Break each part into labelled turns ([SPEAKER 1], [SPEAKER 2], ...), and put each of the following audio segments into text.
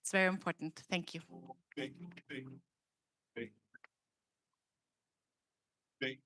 [SPEAKER 1] It's very important. Thank you.
[SPEAKER 2] Thank you. Thank you. Thank you. Thank you.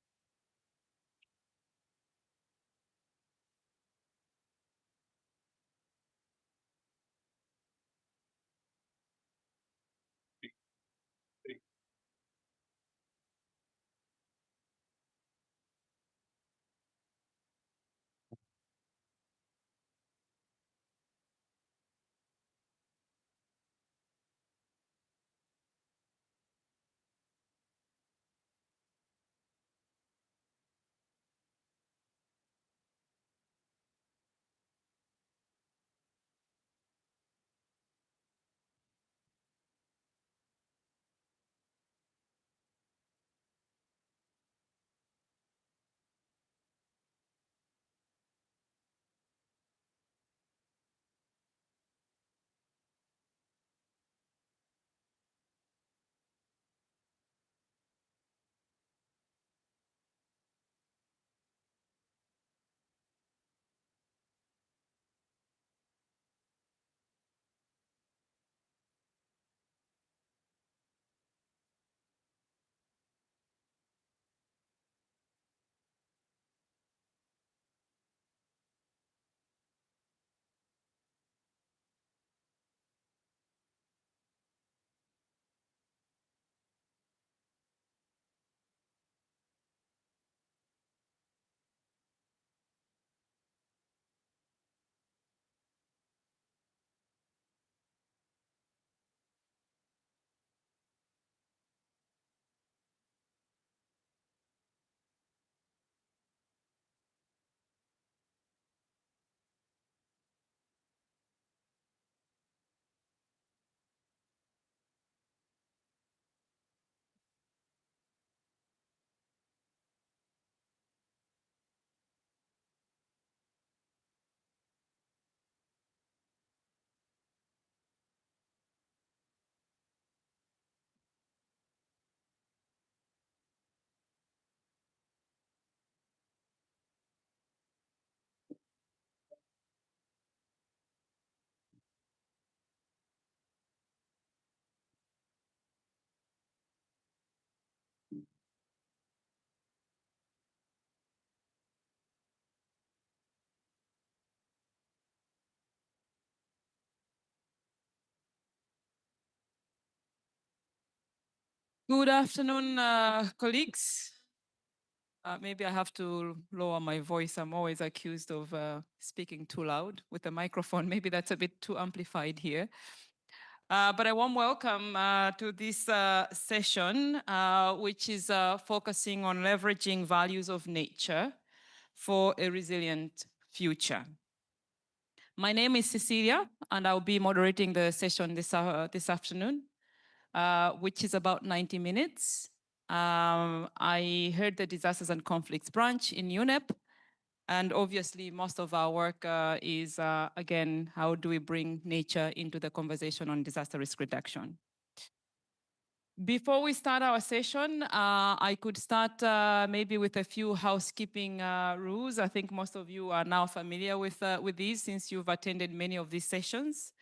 [SPEAKER 3] Good afternoon, colleagues. Maybe I have to lower my voice. I'm always accused of speaking too loud with the microphone. Maybe that's a bit too amplified here. But a warm welcome to this session, which is focusing on leveraging values of nature for a resilient future. My name is Cecilia, and I'll be moderating the session this afternoon, which is about 90 minutes. I heard the Disasters and Conflicts branch in UNEP, and obviously most of our work is, again, how do we bring nature into the conversation on disaster risk reduction? Before we start our session, I could start maybe with a few housekeeping rules. I think most of you are now familiar with these since you've attended many of these sessions.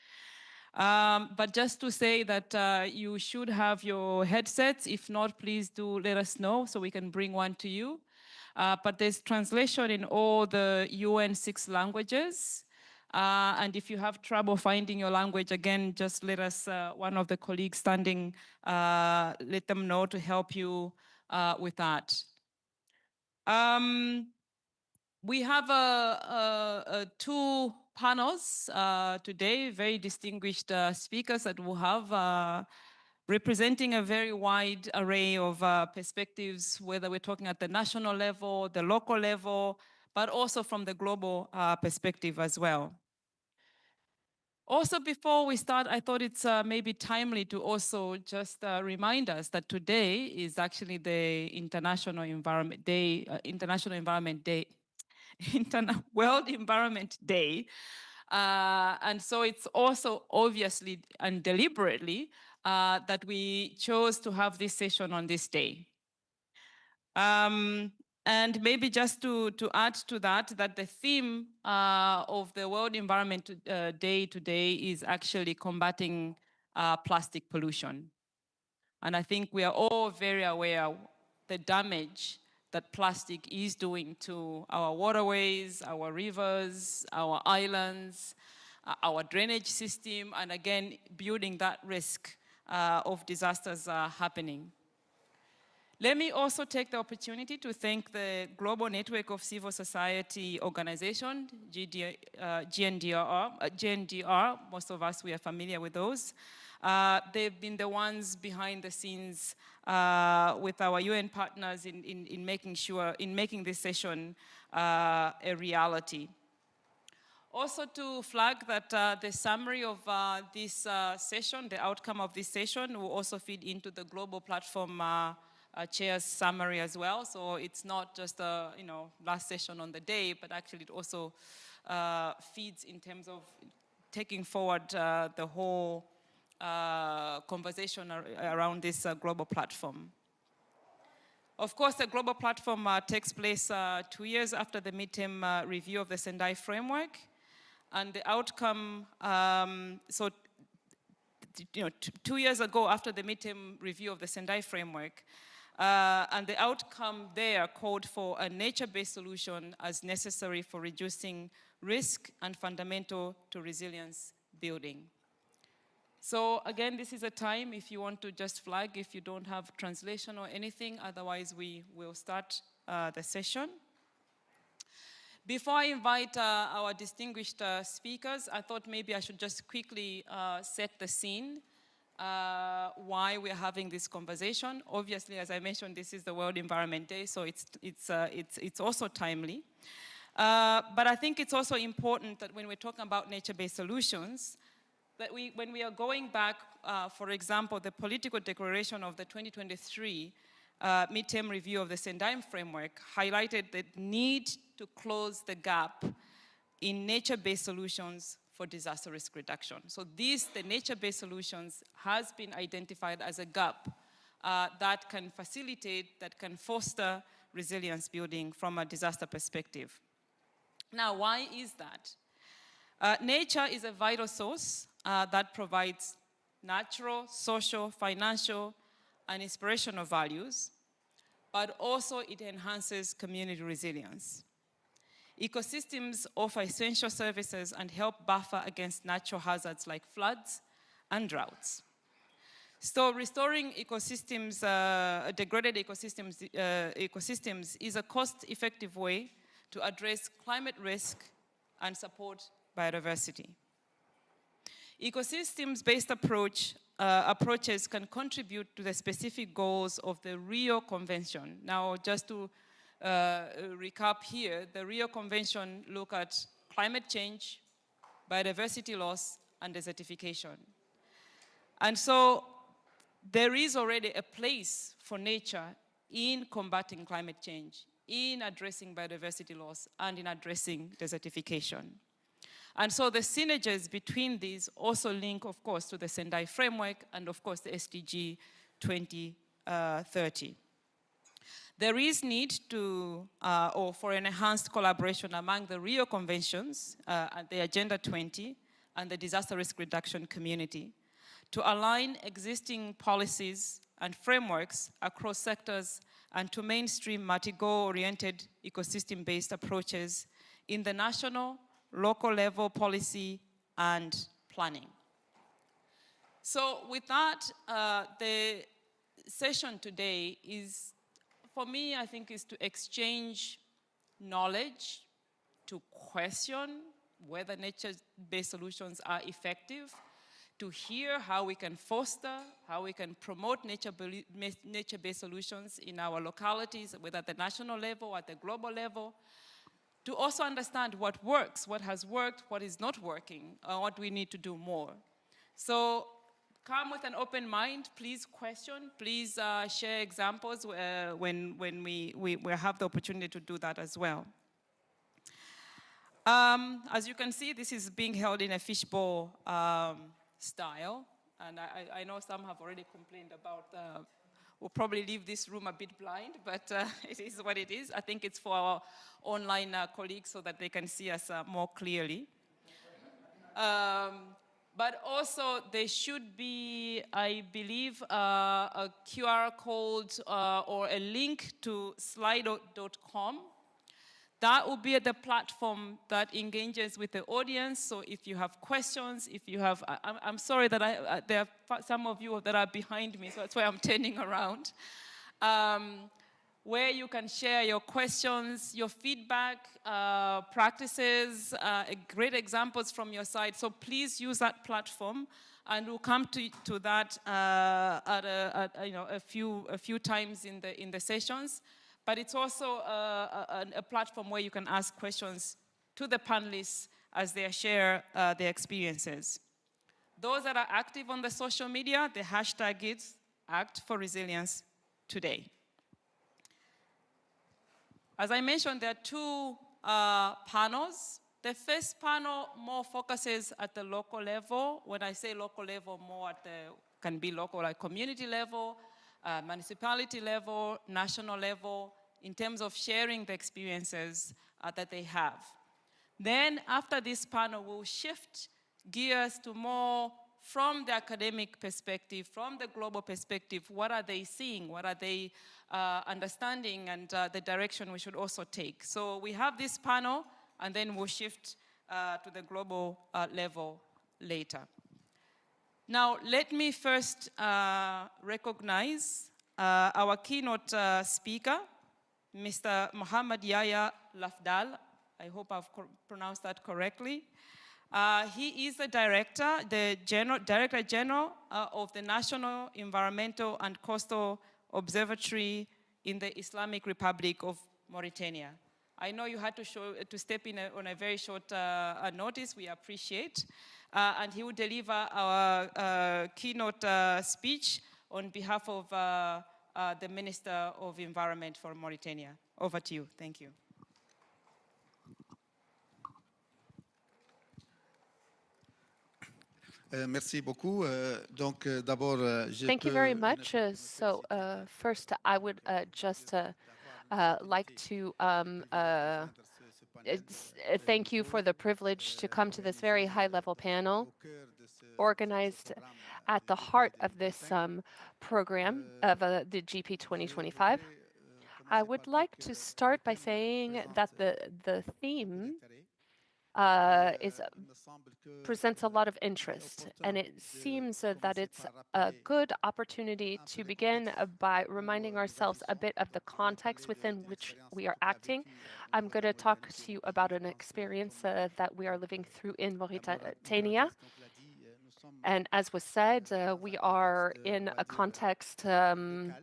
[SPEAKER 3] But just to say that you should have your headsets. If not, please do let us know so we can bring one to you. But there's translation in all the UN 6 languages. And if you have trouble finding your language, again, just let us, one of the colleagues standing, let them know to help you with that. We have two panels today, very distinguished speakers that will have representing a very wide array of perspectives, whether we're talking at the national level, the local level, but also from the global perspective as well. Also, before we start, I thought it's maybe timely to also just remind us that today is actually the International Environment Day, World Environment Day. And so it's also obviously and deliberately that we chose to have this session on this day. And maybe just to add to that the theme of the World Environment Day today is actually combating plastic pollution. And I think we are all very aware of the damage that plastic is doing to our waterways, our rivers, our islands, our drainage system, and again, building that risk of disasters happening. Let me also take the opportunity to thank the Global Network of Civil Society Organization, GNDRR. Most of us, we are familiar with those. They've been the ones behind the scenes with our UN partners in making this session a reality. Also to flag that the summary of this session, the outcome of this session, will also feed into the global platform chair's summary as well. So it's not just a last session on the day, but actually it also feeds in terms of taking forward the whole conversation around this global platform. Of course, the global platform takes place 2 years after the midterm review of the Sendai framework. And the outcome, 2 years ago after the midterm review of the Sendai framework, and the outcome there called for a nature-based solution as necessary for reducing risk and fundamental to resilience building. So again, this is a time if you want to just flag if you don't have translation or anything, otherwise we will start the session. Before I invite our distinguished speakers, I thought maybe I should just quickly set the scene why we're having this conversation. Obviously, as I mentioned, this is the World Environment Day, so it's also timely. But I think it's also important that when we're talking about nature-based solutions, that when we are going back, for example, the political declaration of the 2023 midterm review of the Sendai framework highlighted the need to close the gap in nature-based solutions for disaster risk reduction. So the nature-based solutions has been identified as a gap that can facilitate, that can foster resilience building from a disaster perspective. Now, why is that? Nature is a vital source that provides natural, social, financial, and inspirational values, but also it enhances community resilience. Ecosystems offer essential services and help buffer against natural hazards like floods and droughts. So restoring ecosystems, degraded ecosystems is a cost-effective way to address climate risk and support biodiversity. Ecosystem-based approaches can contribute to the specific goals of the Rio Convention. Now, just to recap here, the Rio Convention look at climate change, biodiversity loss, and desertification. And so there is already a place for nature in combating climate change, in addressing biodiversity loss, and in addressing desertification. And so the synergies between these also link, of course, to the Sendai framework and, of course, the SDG 2030. There is need for an enhanced collaboration among the Rio Conventions, and the Agenda 20, and the disaster risk reduction community to align existing policies and frameworks across sectors and to mainstream multi-goal-oriented ecosystem-based approaches in the national, local level policy and planning. So with that, the session today is, for me, I think, is to exchange knowledge, to question whether nature-based solutions are effective, to hear how we can foster, how we can promote nature-based solutions in our localities, whether at the national level or at the global level, to also understand what works, what has worked, what is not working, what we need to do more. So come with an open mind, please question, please share examples when we have the opportunity to do that as well. As you can see, this is being held in a fishbowl style, and I know some have already complained about we'll probably leave this room a bit blind, but it is what it is. I think it's for our online colleagues so that they can see us more clearly. But also there should be, I believe, a QR code or a link to slido.com. That will be the platform that engages with the audience. So if you have questions, if you have, I'm sorry that there are some of you that are behind me, so that's why I'm turning around. Where you can share your questions, your feedback, practices, great examples from your side. So please use that platform, and we'll come to that a few times in the sessions. But it's also a platform where you can ask questions to the panelists as they share their experiences. Those that are active on the social media, the hashtag is Act for Resilience Today. As I mentioned, there are two panels. The first panel more focuses at the local level. When I say local level, more at the, can be local, like community level, municipality level, national level, in terms of sharing the experiences that they have. Then after this panel, we'll shift gears to more from the academic perspective, from the global perspective, what are they seeing, what are they understanding, and the direction we should also take. So we have this panel, and then we'll shift to the global level later. Now, let me first recognize our keynote speaker, Mr. Mohammad Yahya Lafdal. I hope I've pronounced that correctly. He is the Director General of the National Environmental and Coastal Observatory in the Islamic Republic of Mauritania. I know you had to step in on a very short notice. We appreciate. And he will deliver our keynote speech on behalf of the Minister of Environment for Mauritania. Over to you. Thank you.
[SPEAKER 2] Merci beaucoup. Donc, d'abord,
[SPEAKER 1] Thank you very much. First, I would just like to thank you for the privilege to come to this very high-level panel organized at the heart of this program of the GP 2025. I would like to start by saying that the theme presents a lot of interest, and it seems that it's a good opportunity to begin by reminding ourselves a bit of the context within which we are acting. I'm going to talk to you about an experience that we are living through in Mauritania. And as was said, we are in a context where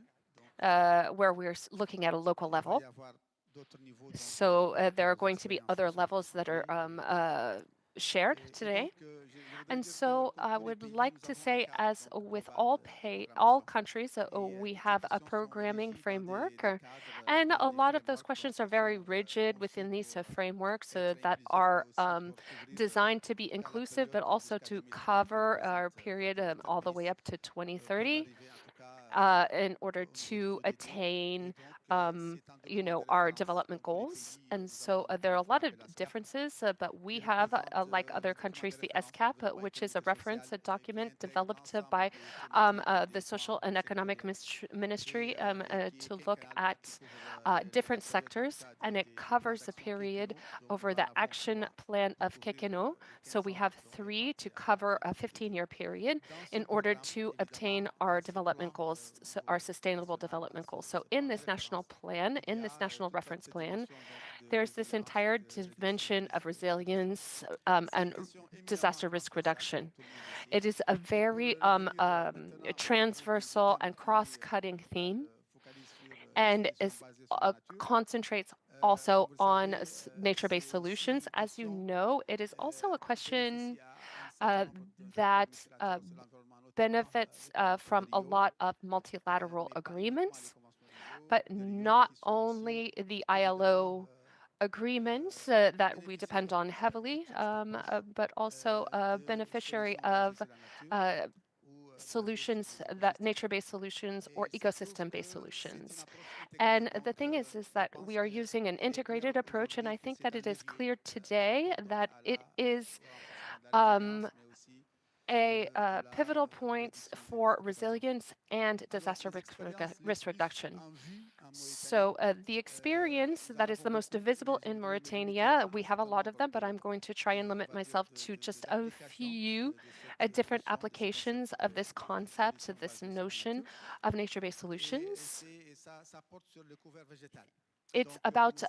[SPEAKER 1] we're looking at a local level. So there are going to be other levels that are shared today. And so I would like to say, as with all countries, we have a programming framework. And a lot of those questions are very rigid within these frameworks that are designed to be inclusive, but also to cover our period all the way up to 2030 in order to attain our development goals. And so there are a lot of differences, but we have, like other countries, the SCAP, which is a reference, a document developed by the Social and Economic Ministry to look at different sectors, and it covers a period over the action plan of Kekeno. So we have 3 to cover a 15-year period in order to obtain our development goals, so our sustainable development goals. So in this national plan, in this national reference plan, there's this entire dimension of resilience and disaster risk reduction. It is a very transversal and cross-cutting theme, and concentrates also on nature-based solutions. As you know, it is also a question that benefits from a lot of multilateral agreements, but not only the ILO agreements that we depend on heavily, but also a beneficiary of solutions, that nature-based solutions or ecosystem-based solutions. And the thing is that we are using an integrated approach, and I think that it is clear today that it is a pivotal point for resilience and disaster risk reduction. So the experience that is the most visible in Mauritania, we have a lot of them, but I'm going to try and limit myself to just a few different applications of this concept, of this notion of nature-based solutions. It's about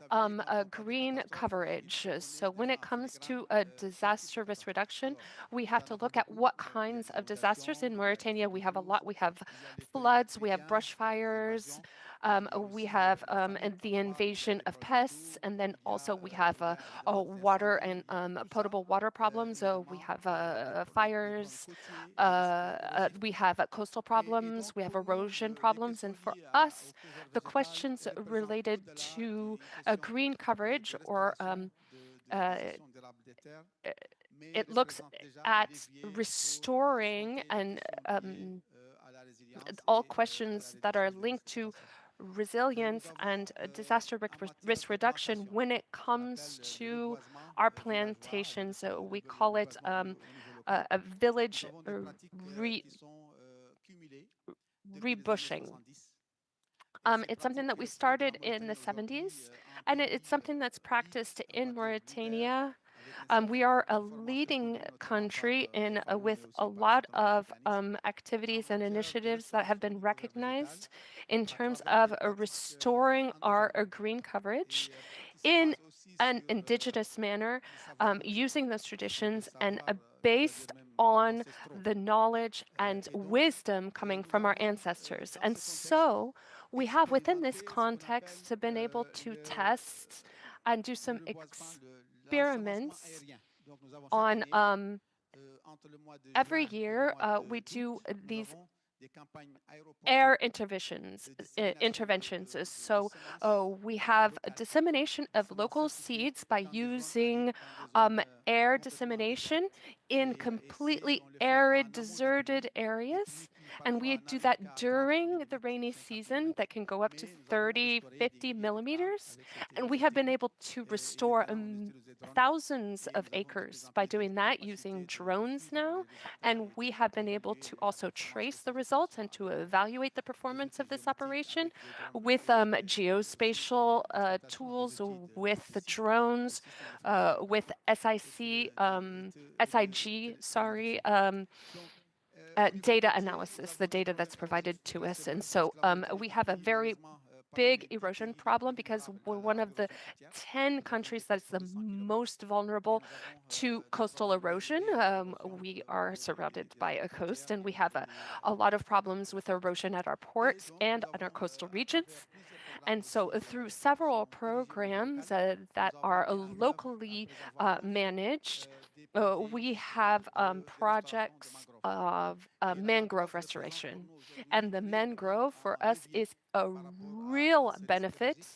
[SPEAKER 1] green coverage. So when it comes to a disaster risk reduction, we have to look at what kinds of disasters in Mauritania. We have a lot. We have floods, we have brush fires, we have and the invasion of pests, and then also we have water and potable water problems. We have fires, we have coastal problems, we have erosion problems, and for us, the questions related to green coverage or uh, it looks at restoring and all questions that are linked to resilience and disaster risk reduction when it comes to our plantations. So we call it a village rebushing. It's something that we started in the 70s, and it's something that's practiced in Mauritania. We are a leading country in with a lot of activities and initiatives that have been recognized in terms of restoring our green coverage in an indigenous manner, using those traditions and based on the knowledge and wisdom coming from our ancestors. And so we have within this context been able to test and do some experiments on every year we do these air interventions. So we have a dissemination of local seeds by using air dissemination in completely arid, deserted areas. And we do that during the rainy season that can go up to 30, 50 millimeters. And we have been able to restore thousands of acres by doing that using drones now. And we have been able to also trace the results and to evaluate the performance of this operation with geospatial tools, with the drones, with SIG, sorry, data analysis, the data that's provided to us. And so we have a very big erosion problem because we're one of the 10 countries that's the most vulnerable to coastal erosion. We are surrounded by a coast and we have a lot of problems with erosion at our ports and on our coastal regions. And so through several programs that are locally managed, we have projects of mangrove restoration. And the mangrove for us is a real benefit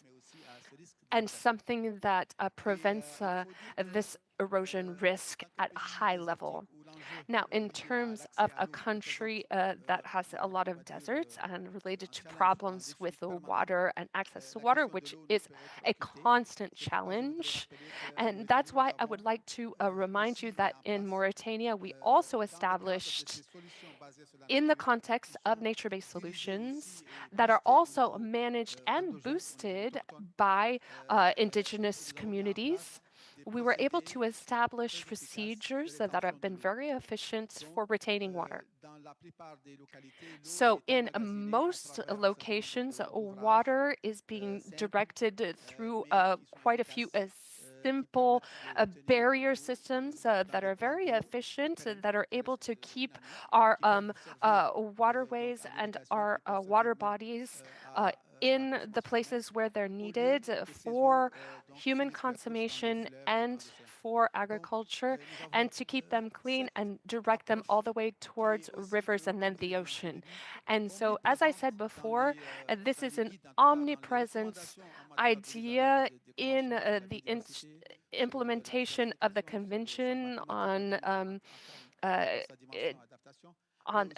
[SPEAKER 1] and something that prevents this erosion risk at a high level. Now, in terms of a country that has a lot of deserts and related to problems with the water and access to water, which is a constant challenge. And that's why I would like to remind you that in Mauritania, we also established in the context of nature-based solutions that are also managed and boosted by indigenous communities, we were able to establish procedures that have been very efficient for retaining water. So in most locations, water is being directed through quite a few simple barrier systems that are very efficient, that are able to keep our waterways and our water bodies in the places where they're needed for human consummation and for agriculture, and to keep them clean and direct them all the way towards rivers and then the ocean. And so, as I said before, this is an omnipresent idea in the implementation of the Convention on uh, on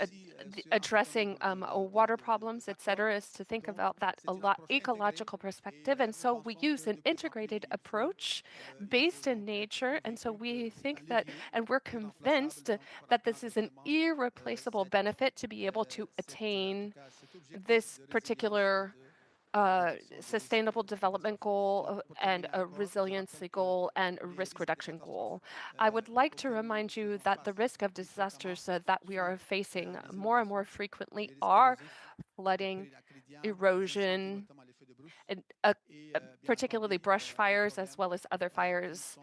[SPEAKER 1] addressing water problems, etc., is to think about that a lot ecological perspective. And so we use an integrated approach based in nature. And so we think that, and we're convinced that this is an irreplaceable benefit to be able to attain this particular sustainable development goal and a resiliency goal and a risk reduction goal. I would like to remind you that the risk of disasters that we are facing more and more frequently are flooding, erosion, and particularly brush fires as well as other fires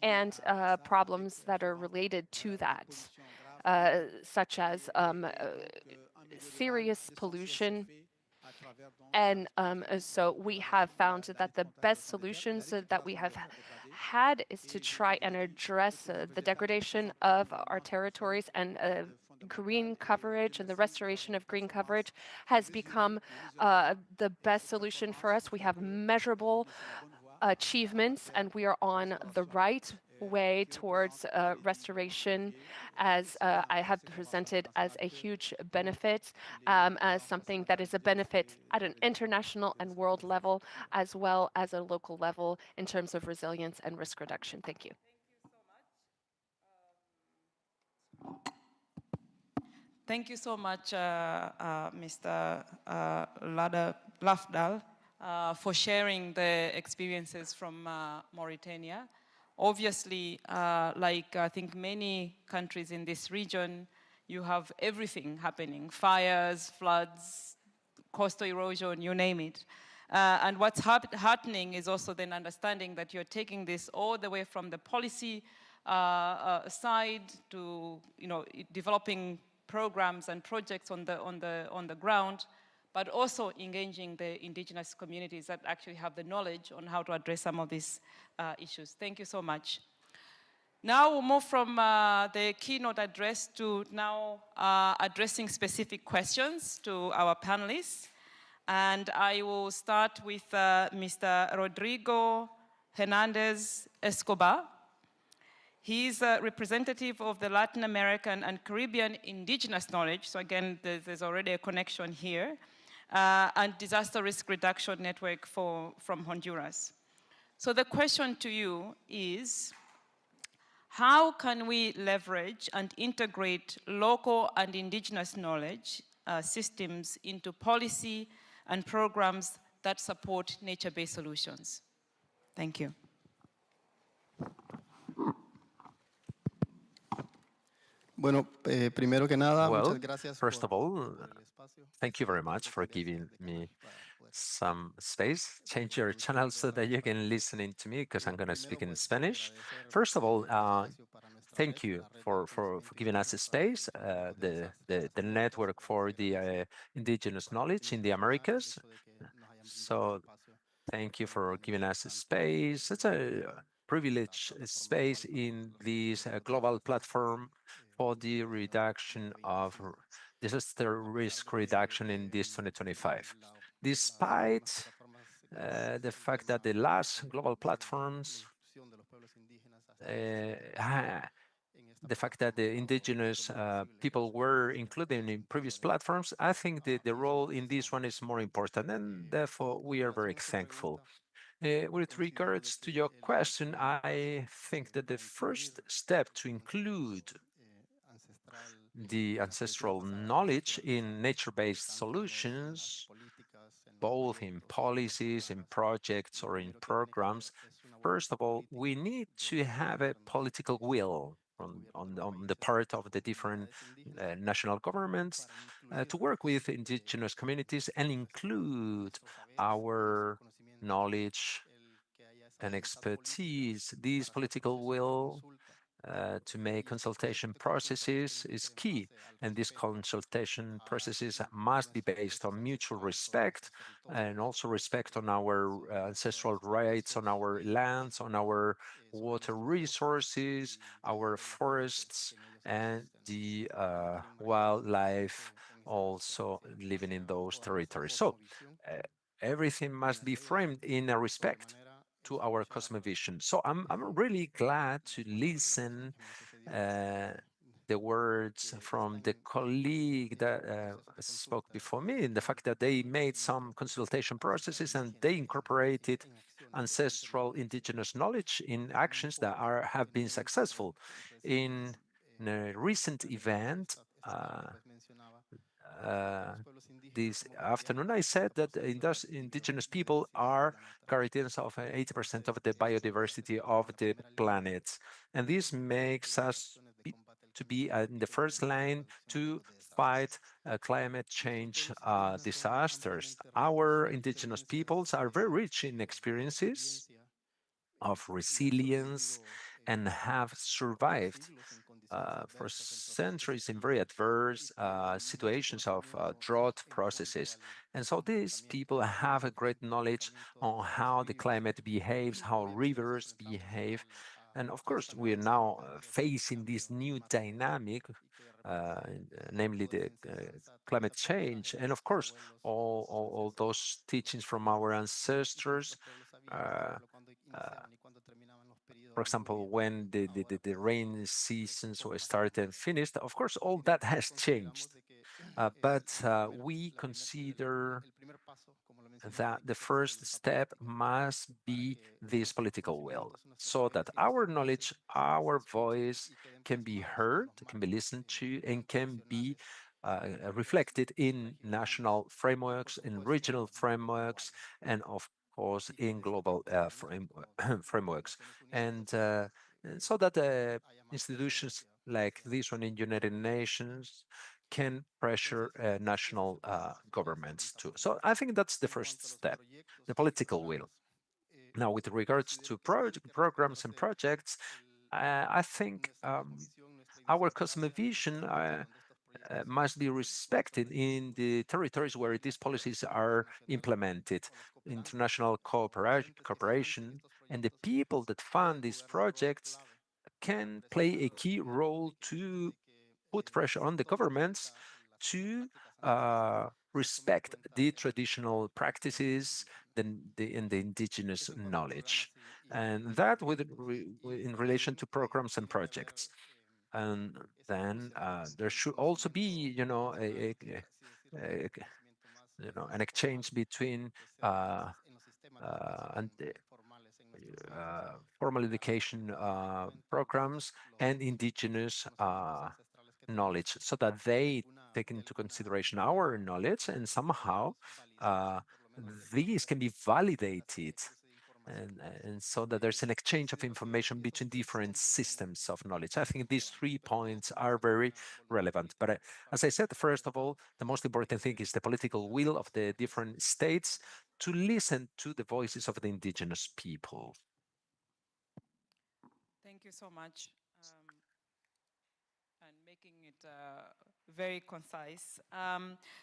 [SPEAKER 1] and problems that are related to that, such as serious pollution. And so we have found that the best solutions that we have had is to try and address the degradation of our territories, and green coverage and the restoration of green coverage has become the best solution for us. We have measurable achievements, and we are on the right way towards restoration, as I have presented as a huge benefit, as something that is a benefit at an international and world level, as well as a local level in terms of resilience and risk reduction. Thank you.
[SPEAKER 3] Thank you so much, Mr. Lafdal, for sharing the experiences from Mauritania. Obviously, like I think many countries in this region, you have everything happening: fires, floods, coastal erosion, you name it. And what's happening is also then understanding that you're taking this all the way from the policy side to developing programs and projects on the ground, but also engaging the indigenous communities that actually have the knowledge on how to address some of these issues. Thank you so much. Now we'll move from the keynote address to now addressing specific questions to our panelists. And I will start with Mr. Rodrigo Hernandez Escobar. He's a representative of the Latin American and Caribbean indigenous knowledge. So again, there's already a connection here. And disaster risk reduction network from Honduras. So the question to you is, how can we leverage and integrate local and indigenous knowledge systems into policy and programs that support nature-based solutions? Thank you.
[SPEAKER 4] Bueno, primero que nada,
[SPEAKER 5] Well,
[SPEAKER 4] muchas gracias
[SPEAKER 5] first of all,
[SPEAKER 4] por el espacio.
[SPEAKER 5] thank you very much for giving me some space. Change your channel so that you can listen in to me, because I'm going to speak in Spanish. First of all, thank you for giving us a space, the network for the indigenous knowledge in the Americas. So thank you for giving us a space. It's a privileged space in this global platform for the reduction of disaster risk reduction in this 2025. Despite the fact that the last global platforms, the fact that the indigenous people were included in previous platforms, I think the role in this one is more important, and therefore we are very thankful. With regards to your question, I think that the first step to include the ancestral knowledge in nature-based solutions, both in policies, in projects, or in programs, first of all, we need to have a political will on the part of the different national governments to work with indigenous communities and include our knowledge and expertise. This political will to make consultation processes is key, and these consultation processes must be based on mutual respect and also respect on our ancestral rights, on our lands, on our water resources, our forests, and the wildlife also living in those territories. So everything must be framed in a respect to our cosmovision. So I'm really glad to listen the words from the colleague that spoke before me, in the fact that they made some consultation processes and they incorporated ancestral indigenous knowledge in actions that have been successful. In a recent event, this afternoon, I said that indigenous people are guardians of 80% of the biodiversity of the planet. And this makes us to be in the first line to fight climate change disasters. Our indigenous peoples are very rich in experiences of resilience and have survived for centuries in very adverse situations of drought processes. And so these people have a great knowledge on how the climate behaves, how rivers behave. And of course, we are now facing this new dynamic, namely the climate change. And of course, all those teachings from our ancestors uh, for example, when the rain seasons were started and finished, of course, all that has changed. But we consider that the first step must be this political will, so that our knowledge, our voice can be heard, can be listened to, and can be reflected in national frameworks, in regional frameworks, and of course in global frameworks. And so that institutions like this one in United Nations can pressure national governments too. So I think that's the first step, the political will. Now, with regards to programs and projects, I think our cosmovision must be respected in the territories where these policies are implemented. International cooperation and the people that fund these projects can play a key role to put pressure on the governments to respect the traditional practices and the indigenous knowledge, and that in relation to programs and projects. And then there should also be, a an exchange between and formal education programs and indigenous knowledge, so that they take into consideration our knowledge and somehow uh, these can be validated, and so that there's an exchange of information between different systems of knowledge. I think these 3 points are very relevant. But as I said, first of all, the most important thing is the political will of the different states to listen to the voices of the indigenous people.
[SPEAKER 3] Thank you so much. And making it very concise.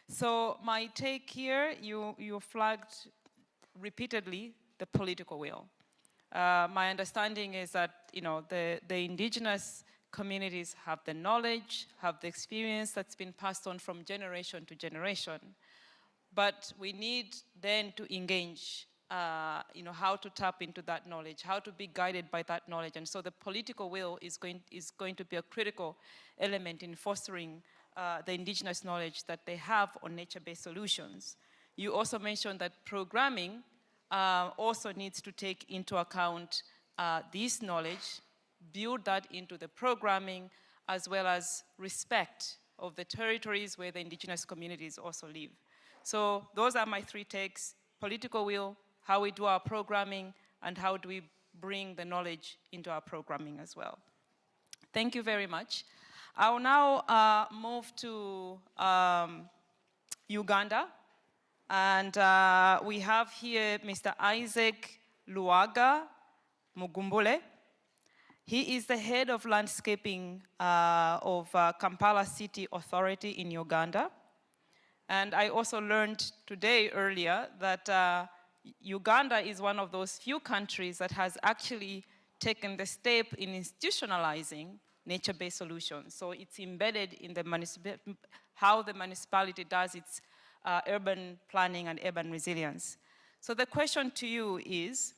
[SPEAKER 3] So my take here, you flagged repeatedly the political will. My understanding is that the indigenous communities have the knowledge, have the experience that's been passed on from generation to generation. But we need then to engage, how to tap into that knowledge, how to be guided by that knowledge. And so the political will is going to be a critical element in fostering the indigenous knowledge that they have on nature-based solutions. You also mentioned that programming also needs to take into account this knowledge, build that into the programming, as well as respect of the territories where the indigenous communities also live. So those are my 3 takes: political will, how we do our programming, and how do we bring the knowledge into our programming as well. Thank you very much. I will now move to Uganda. And we have here Mr. Isaac Luaga Mugumbule. He is the head of landscaping of Kampala City Authority in Uganda. And I also learned today earlier that Uganda is one of those few countries that has actually taken the step in institutionalizing nature-based solutions. So it's embedded in the how the municipality does its urban planning and urban resilience. So the question to you is,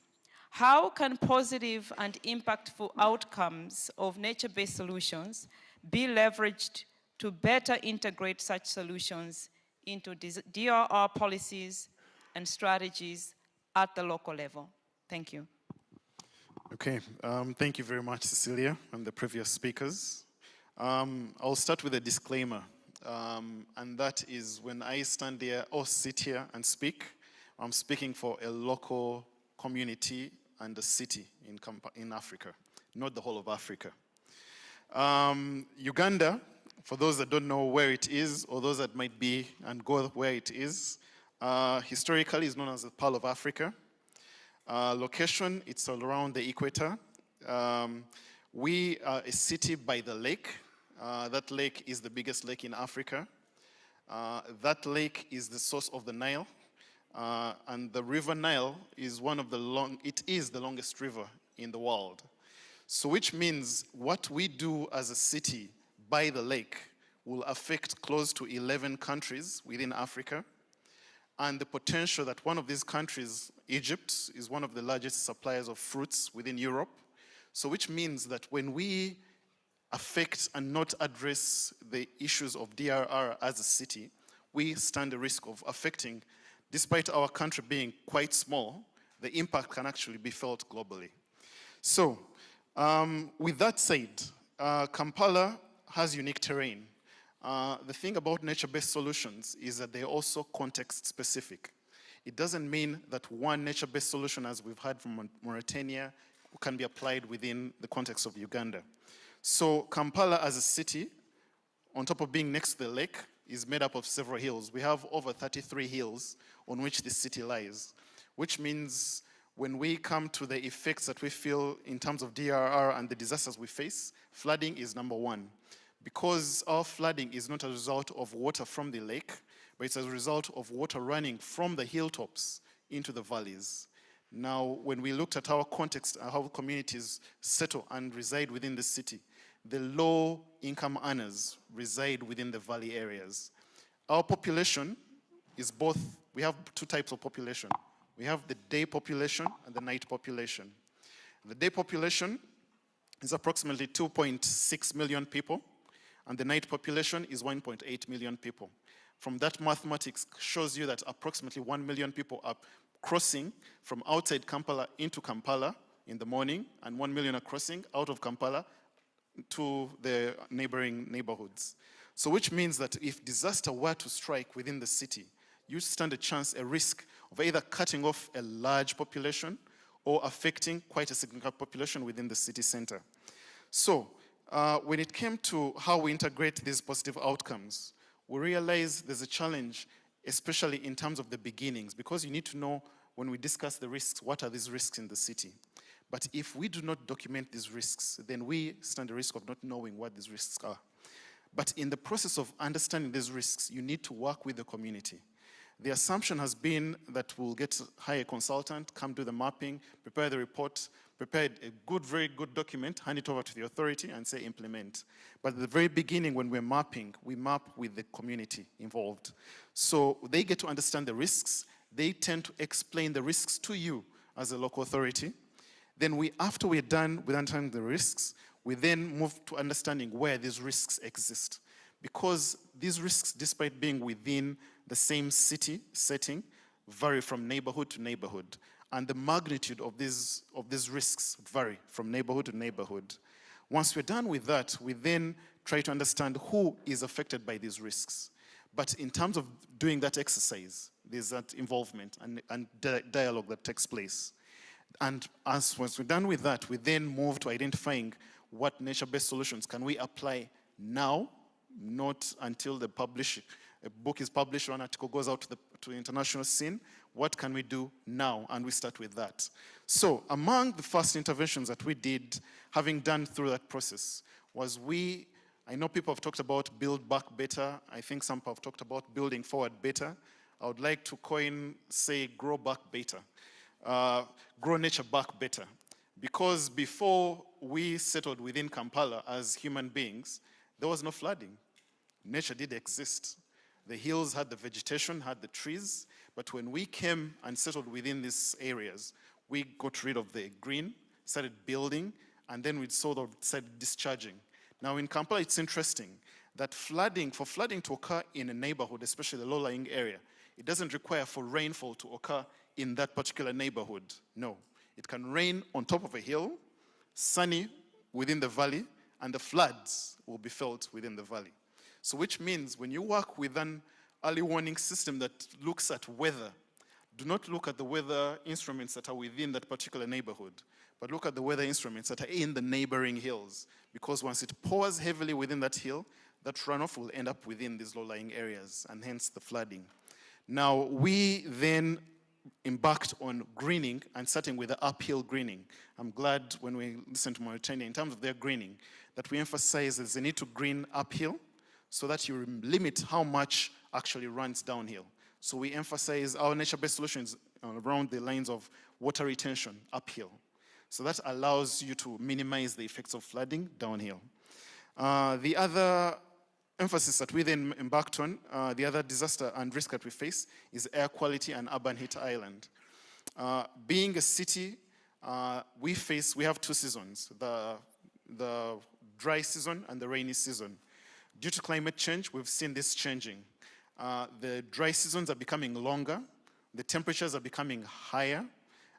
[SPEAKER 3] how can positive and impactful outcomes of nature-based solutions be leveraged to better integrate such solutions into DRR policies and strategies at the local level? Thank you.
[SPEAKER 6] Okay, thank you very much, Cecilia, and the previous speakers. I'll start with a disclaimer, and that is when I stand here or sit here and speak, I'm speaking for a local community and a city in Africa, not the whole of Africa. Uganda, for those that don't know where it is, or those that might be and go where it is, historically is known as the Pearl of Africa. Location, it's all around the equator. We are a city by the lake. That lake is the biggest lake in Africa. That lake is the source of the Nile. And the river Nile is it is the longest river in the world. So which means what we do as a city by the lake will affect close to 11 countries within Africa. And the potential that one of these countries, Egypt, is one of the largest suppliers of fruits within Europe. So which means that when we affect and not address the issues of DRR as a city, we stand a risk of affecting, despite our country being quite small, the impact can actually be felt globally. So, with that said, Kampala has unique terrain. The thing about nature-based solutions is that they're also context-specific. It doesn't mean that one nature-based solution, as we've heard from Mauritania, can be applied within the context of Uganda. So Kampala as a city, on top of being next to the lake, is made up of several hills. We have over 33 hills on which this city lies, which means when we come to the effects that we feel in terms of DRR and the disasters we face, flooding is number one. Because our flooding is not a result of water from the lake, but it's a result of water running from the hilltops into the valleys. Now, when we looked at our context and how communities settle and reside within the city, the low-income earners reside within the valley areas. Our population is both, we have two types of population. We have the day population and the night population. The day population is approximately 2.6 million people, and the night population is 1.8 million people. From that, mathematics shows you that approximately 1 million people are crossing from outside Kampala into Kampala in the morning, and 1 million are crossing out of Kampala to the neighboring neighborhoods. So which means that if disaster were to strike within the city, you stand a risk of either cutting off a large population or affecting quite a significant population within the city center. So when it came to how we integrate these positive outcomes, we realized there's a challenge, especially in terms of the beginnings, because you need to know when we discuss the risks, what are these risks in the city? But if we do not document these risks, then we stand a risk of not knowing what these risks are. But in the process of understanding these risks, you need to work with the community. The assumption has been that we'll hire a consultant, come do the mapping, prepare the report, prepare a very good document, hand it over to the authority and say implement. But at the very beginning when we're mapping, we map with the community involved. So they get to understand the risks. They tend to explain the risks to you as a local authority. Then after we're done with understanding the risks, we then move to understanding where these risks exist. Because these risks, despite being within the same city setting, vary from neighborhood to neighborhood. And the magnitude of these risks vary from neighborhood to neighborhood. Once we're done with that, we then try to understand who is affected by these risks. But in terms of doing that exercise, there's that involvement and dialogue that takes place. And once we're done with that, we then move to identifying what nature-based solutions can we apply now, not until a book is published or an article goes out to the international scene. What can we do now? And we start with that. So among the first interventions that we did, having done through that process, was I know people have talked about build back better. I think some have talked about building forward better. I would like to say grow back better. Grow nature back better. Because before we settled within Kampala as human beings, there was no flooding. Nature did exist. The hills had the vegetation, had the trees, but when we came and settled within these areas, we got rid of the green, started building, and then we sort of started discharging. Now in Kampala, it's interesting that for flooding to occur in a neighborhood, especially the low-lying area, it doesn't require for rainfall to occur in that particular neighborhood. No, it can rain on top of a hill, sunny within the valley, and the floods will be felt within the valley. So which means when you work with an early warning system that looks at weather, do not look at the weather instruments that are within that particular neighborhood, but look at the weather instruments that are in the neighboring hills. Because once it pours heavily within that hill, that runoff will end up within these low-lying areas, and hence the flooding. Now, we then embarked on greening and starting with the uphill greening. I'm glad when we listen to Mauritania in terms of their greening, that we emphasize there's a need to green uphill so that you limit how much actually runs downhill. So we emphasize our nature-based solutions around the lines of water retention uphill. So that allows you to minimize the effects of flooding downhill. The other emphasis that we then embarked on, the other disaster and risk that we face is air quality and urban heat island. Being a city, we have two seasons, the dry season and the rainy season. Due to climate change, we've seen this changing. The dry seasons are becoming longer, the temperatures are becoming higher,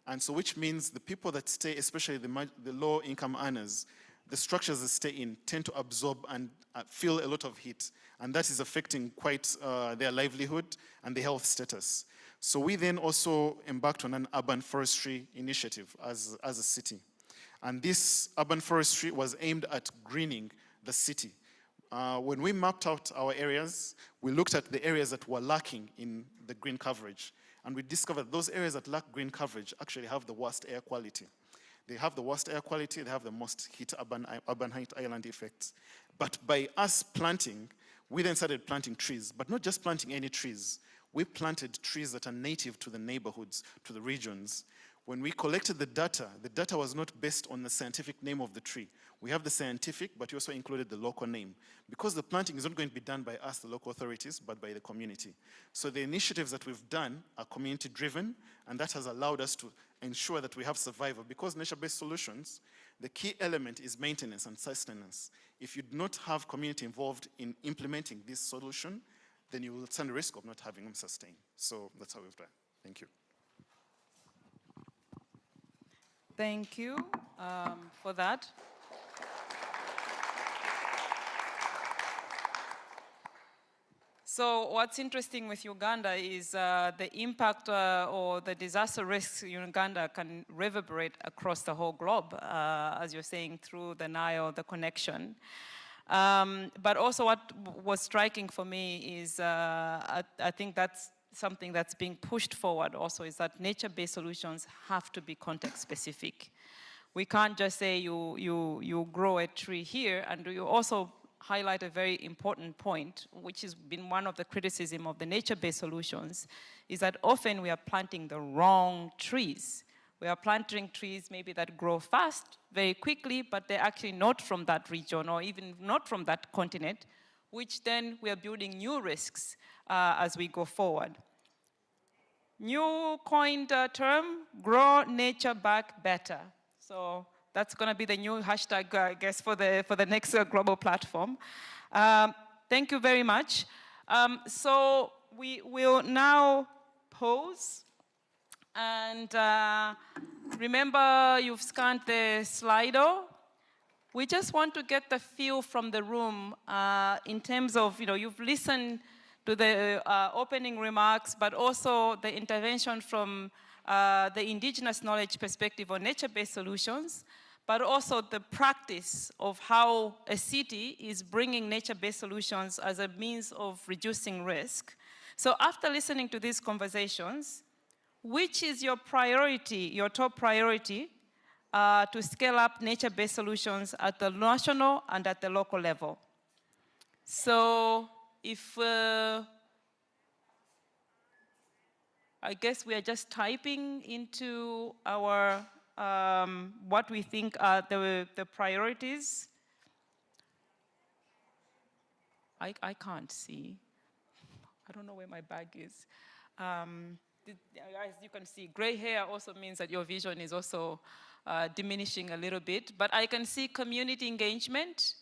[SPEAKER 6] and so which means the people that stay, especially the low income earners, the structures they stay in tend to absorb and feel a lot of heat, and that is affecting quite their livelihood and the health status. So we then also embarked on an urban forestry initiative as a city. And this urban forestry was aimed at greening the city. When we mapped out our areas, we looked at the areas that were lacking in the green coverage. And we discovered those areas that lack green coverage actually have the worst air quality. They have the worst air quality, they have the most urban heat island effects. But by us planting, we then started planting trees, but not just planting any trees. We planted trees that are native to the neighborhoods, to the regions. When we collected the data was not based on the scientific name of the tree. We have the scientific, but we also included the local name. Because the planting is not going to be done by us, the local authorities, but by the community. So the initiatives that we've done are community-driven, and that has allowed us to ensure that we have survival. Because nature-based solutions, the key element is maintenance and sustenance. If you do not have community involved in implementing this solution, then you will stand the risk of not having them sustained. So that's how we've done. Thank you.
[SPEAKER 3] Thank you for that. So what's interesting with Uganda is the impact or the disaster risks in Uganda can reverberate across the whole globe, as you're saying, through the Nile, the connection. But also what was striking for me is, I think that's something that's being pushed forward also, is that nature-based solutions have to be context-specific. We can't just say you grow a tree here, and you also highlight a very important point, which has been one of the criticism of the nature-based solutions, is that often we are planting the wrong trees. We are planting trees maybe that grow fast, very quickly, but they're actually not from that region or even not from that continent, which then we are building new risks as we go forward. New coined term, grow nature back better. So that's going to be the new hashtag, I guess, for the next global platform. Thank you very much. So we will now pause. And remember, you've scanned the Slido. We just want to get the feel from the room in terms of, you've listened to the opening remarks, but also the intervention from the indigenous knowledge perspective on nature-based solutions, but also the practice of how a city is bringing nature-based solutions as a means of reducing risk. So after listening to these conversations, which is your priority, your top priority, to scale up nature-based solutions at the national and at the local level? So if, I guess we are just typing into our, what we think are the priorities. I can't see. I don't know where my bag is. As you can see, gray hair also means that your vision is also diminishing a little bit, but I can see community engagement,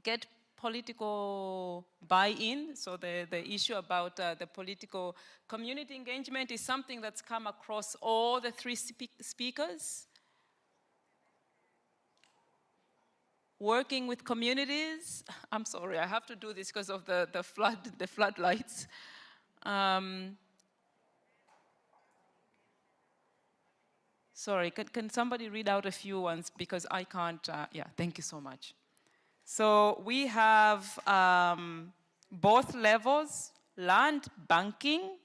[SPEAKER 3] get political buy-in. So the issue about the political community engagement is something that's come across all the three speakers. Working with communities. I'm sorry, I have to do this because of the floodlights. Sorry, can somebody read out a few ones because I can't, yeah, thank you so much. So we have both levels, land banking,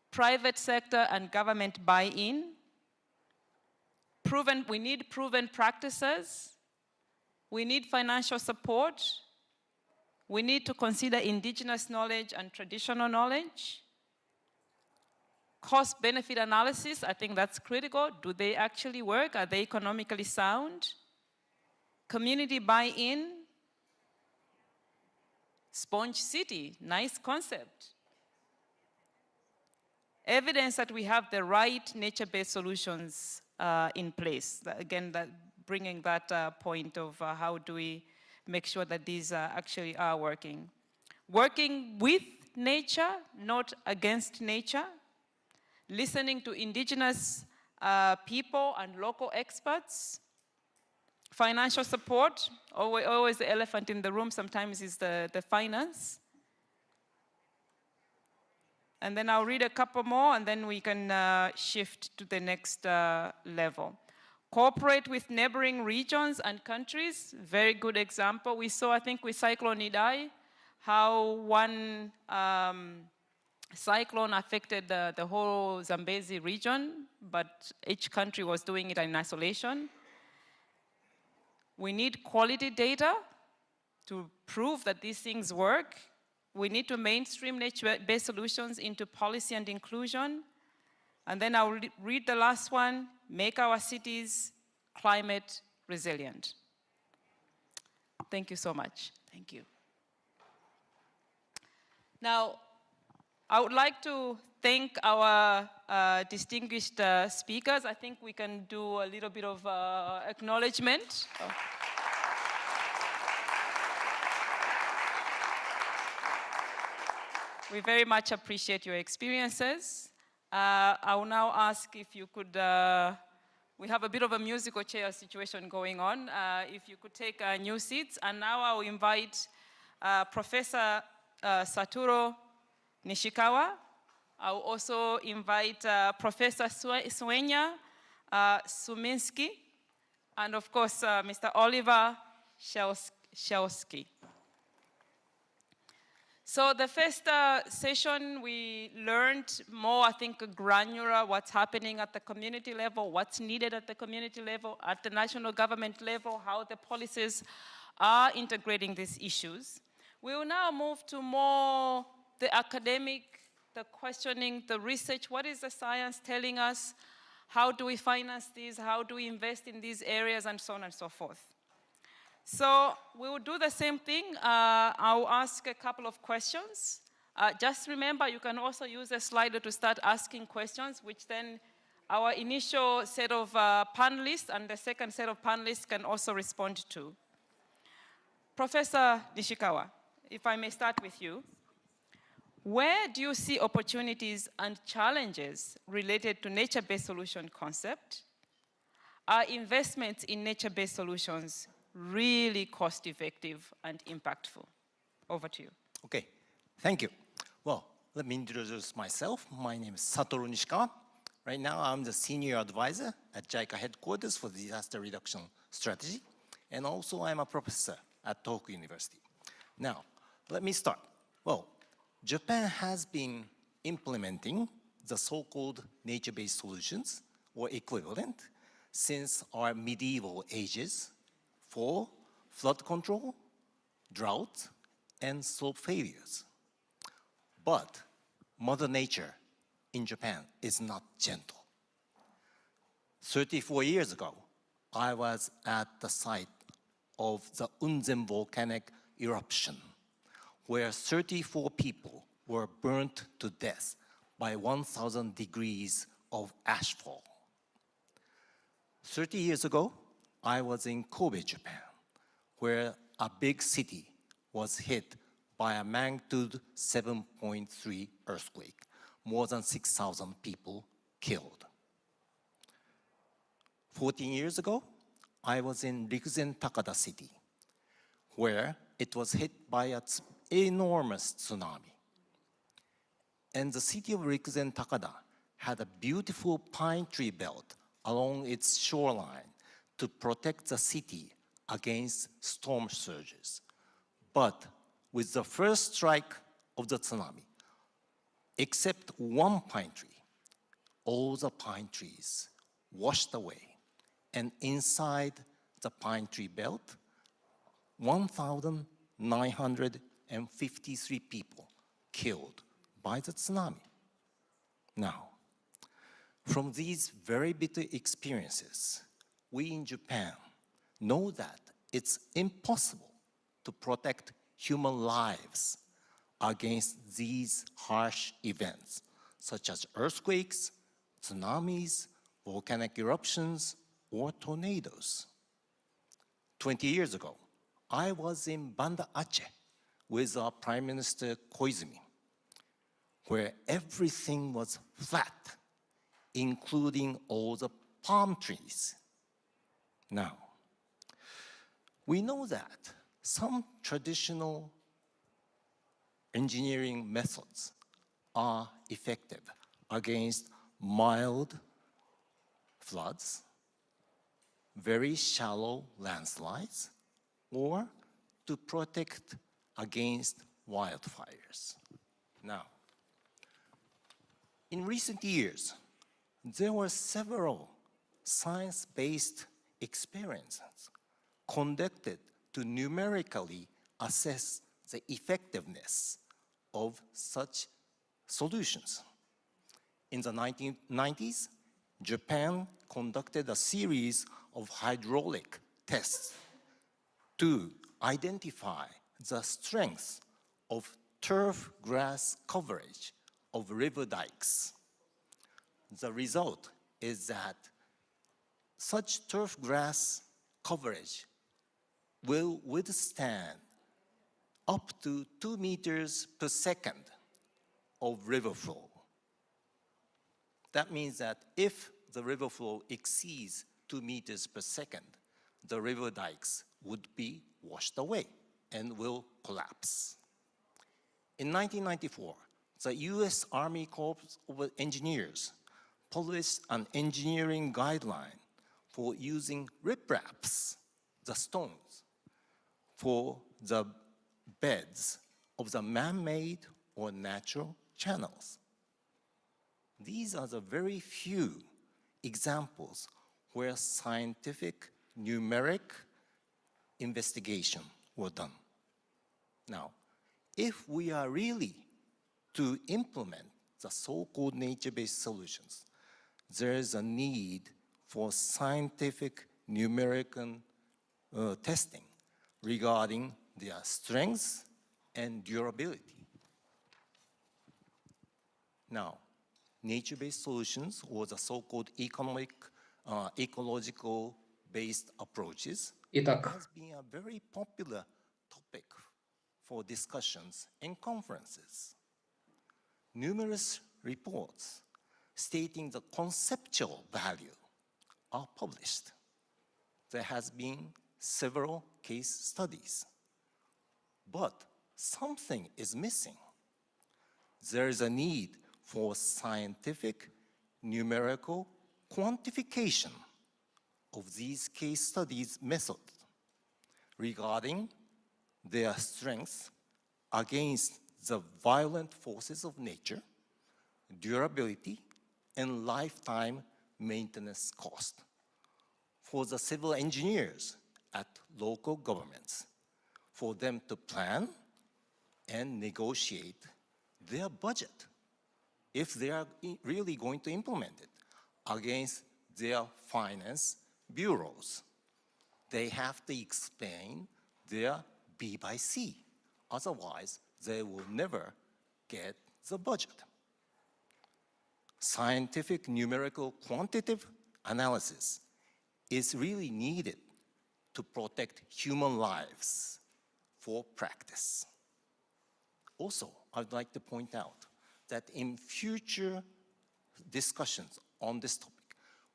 [SPEAKER 3] private sector and government buy-in. We need proven practices. We need financial support. We need to consider indigenous knowledge and traditional knowledge. Cost-benefit analysis, I think that's critical. Do they actually work? Are they economically sound? Community buy-in. Sponge city, nice concept. Evidence that we have the right nature-based solutions in place. Again, bringing that point of how do we make sure that these actually are working. Working with nature, not against nature. Listening to indigenous people and local experts. Financial support, always the elephant in the room sometimes is the finance. And then I'll read a couple more and then we can shift to the next level. Cooperate with neighboring regions and countries, very good example. We saw, I think with Cyclone Idai, how one cyclone affected the whole Zambezi region, but each country was doing it in isolation. We need quality data to prove that these things work. We need to mainstream nature-based solutions into policy and inclusion. And then I'll read the last one, make our cities climate resilient. Thank you so much. Thank you. Now, I would like to thank our distinguished speakers. I think we can do a little bit of acknowledgement. Oh. We very much appreciate your experiences. I will now ask if you could, we have a bit of a musical chair situation going on. If you could take new seats. And now I will invite Professor Satoru Nishikawa. I will also invite Professor Suenya Suminski, and of course, Mr. Oliver Shelsky. So the first session, we learned more, I think, granular, what's happening at the community level, what's needed at the community level, at the national government level, how the policies are integrating these issues. We will now move to more the academic, the questioning, the research. What is the science telling us? How do we finance these? How do we invest in these areas? And so on and so forth. So we will do the same thing. I'll ask a couple of questions. Just remember, you can also use a slider to start asking questions, which then our initial set of panelists and the second set of panelists can also respond to. Professor Nishikawa, if I may start with you. Where do you see opportunities and challenges related to nature-based solution concept? Are investments in nature-based solutions really cost-effective and impactful? Over to you.
[SPEAKER 7] Okay, thank you. Well, let me introduce myself. My name is Satoru Nishikawa. Right now, I'm the senior advisor at JICA headquarters for disaster reduction strategy. And also, I'm a professor at Tohoku University. Now, let me start. Well, Japan has been implementing the so-called nature-based solutions, or equivalent, since our medieval ages for flood control, drought, and slope failures. But Mother Nature in Japan is not gentle. 34 years ago, I was at the site of the Unzen volcanic eruption, where 34 people were burnt to death by 1,000 degrees of ashfall. 30 years ago, I was in Kobe, Japan, where a big city was hit by a magnitude 7.3 earthquake, more than 6,000 people killed. 14 years ago, I was in Rikuzen Takada City, where it was hit by an enormous tsunami. And the city of Rikuzen Takada had a beautiful pine tree belt along its shoreline to protect the city against storm surges. But with the first strike of the tsunami, except one pine tree, all the pine trees washed away. And inside the pine tree belt, 1,953 people killed by the tsunami. Now, from these very bitter experiences, we in Japan know that it's impossible to protect human lives against these harsh events, such as earthquakes, tsunamis, volcanic eruptions, or tornadoes. 20 years ago, I was in Banda Aceh with our Prime Minister Koizumi, where everything was flat, including all the palm trees. Now, we know that some traditional engineering methods are effective against mild floods, very shallow landslides, or to protect against wildfires. Now, in recent years, there were several science-based experiments conducted to numerically assess the effectiveness of such solutions. In the 1990s, Japan conducted a series of hydraulic tests to identify the strength of turf grass coverage of river dikes. The result is that such turf grass coverage will withstand up to 2 meters per second of river flow. That means that if the river flow exceeds 2 meters per second, the river dikes would be washed away and will collapse. In 1994, the US Army Corps of Engineers published an engineering guideline for using ripraps, the stones, for the beds of the man-made or natural channels. These are the very few examples where scientific numeric investigation were done. Now, if we are really to implement the so-called nature-based solutions, there is a need for scientific numerical testing regarding their strengths and durability. Now, nature-based solutions, or the so-called ecological-based approaches, has been a very popular topic for discussions and conferences. Numerous reports stating the conceptual value are published. There has been several case studies. But something is missing. There is a need for scientific, numerical quantification of these case studies methods regarding their strengths against the violent forces of nature, durability, and lifetime maintenance cost for the civil engineers at local governments, for them to plan and negotiate their budget if they are really going to implement it against their finance bureaus. They have to explain their B by C. Otherwise, they will never get the budget. Scientific, numerical, quantitative analysis is really needed to protect human lives for practice. Also, I'd like to point out that in future discussions on this topic,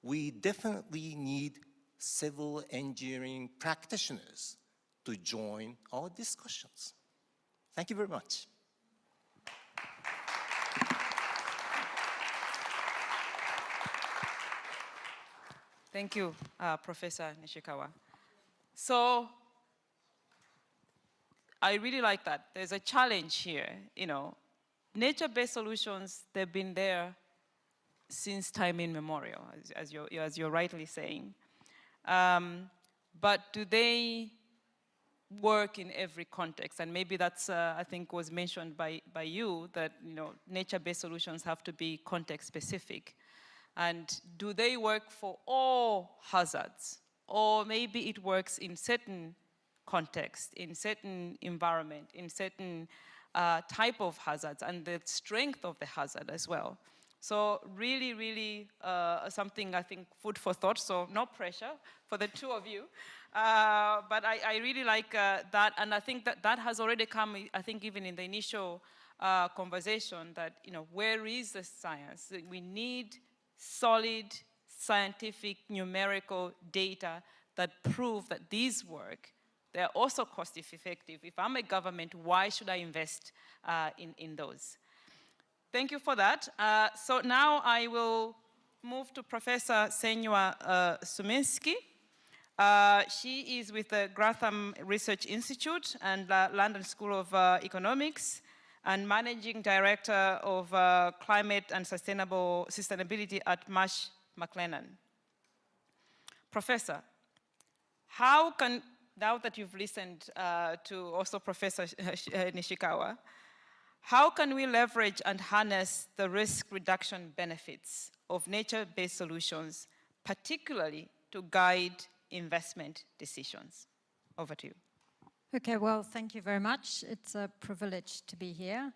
[SPEAKER 7] we definitely need civil engineering practitioners to join our discussions. Thank you very much.
[SPEAKER 3] Thank you, Professor Nishikawa. So I really like that. There's a challenge here. You know, nature-based solutions, they've been there since time immemorial, as you're rightly saying. But do they work in every context? And maybe that's, I think, was mentioned by you, that nature-based solutions have to be context-specific. And do they work for all hazards? Or maybe it works in certain context, in certain environment, in certain type of hazards, and the strength of the hazard as well. So really, really something, I think, food for thought, so no pressure for the two of you. But I really like that, and I think that has already come, I think, even in the initial conversation, that, where is the science? We need solid scientific numerical data that prove that these work. They're also cost effective. If I'm a government, why should I invest in those? Thank you for that. So now I will move to Professor Senua Suminski. She is with the Grantham Research Institute and London School of Economics, and Managing Director of Climate and Sustainability at Marsh McLennan. Professor, how can, now that you've listened to also Professor Nishikawa, how can we leverage and harness the risk reduction benefits of nature-based solutions, particularly to guide investment decisions? Over to you.
[SPEAKER 8] Okay, well, thank you very much. It's a privilege to be here.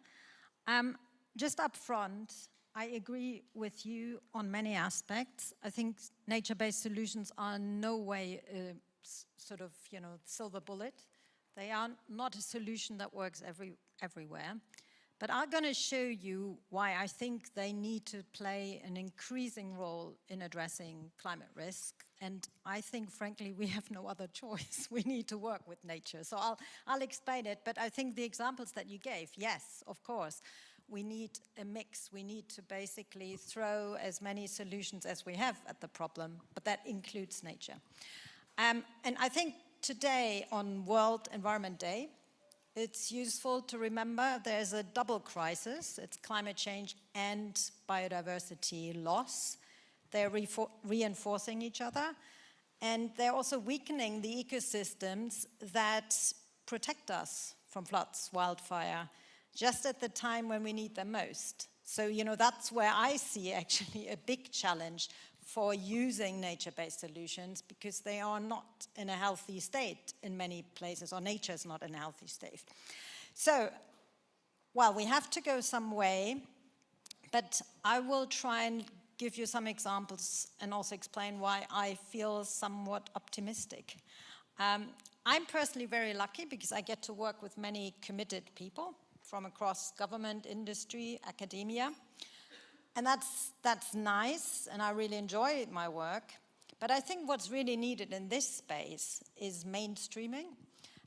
[SPEAKER 8] Just up front, I agree with you on many aspects. I think nature-based solutions are in no way sort of, silver bullet. They are not a solution that works everywhere. But I'm going to show you why I think they need to play an increasing role in addressing climate risk. And I think, frankly, we have no other choice. We need to work with nature. So I'll explain it. But I think the examples that you gave, yes, of course, we need a mix. We need to basically throw as many solutions as we have at the problem, but that includes nature. And I think today on World Environment Day, it's useful to remember there's a double crisis. It's climate change and biodiversity loss. They're reinforcing each other, and they're also weakening the ecosystems that protect us from floods, wildfire, just at the time when we need them most. So, that's where I see actually a big challenge for using nature-based solutions, because they are not in a healthy state in many places, or nature is not in a healthy state. So, well, we have to go some way, but I will try and give you some examples and also explain why I feel somewhat optimistic. I'm personally very lucky because I get to work with many committed people from across government, industry, academia. And that's nice, and I really enjoy my work. But I think what's really needed in this space is mainstreaming.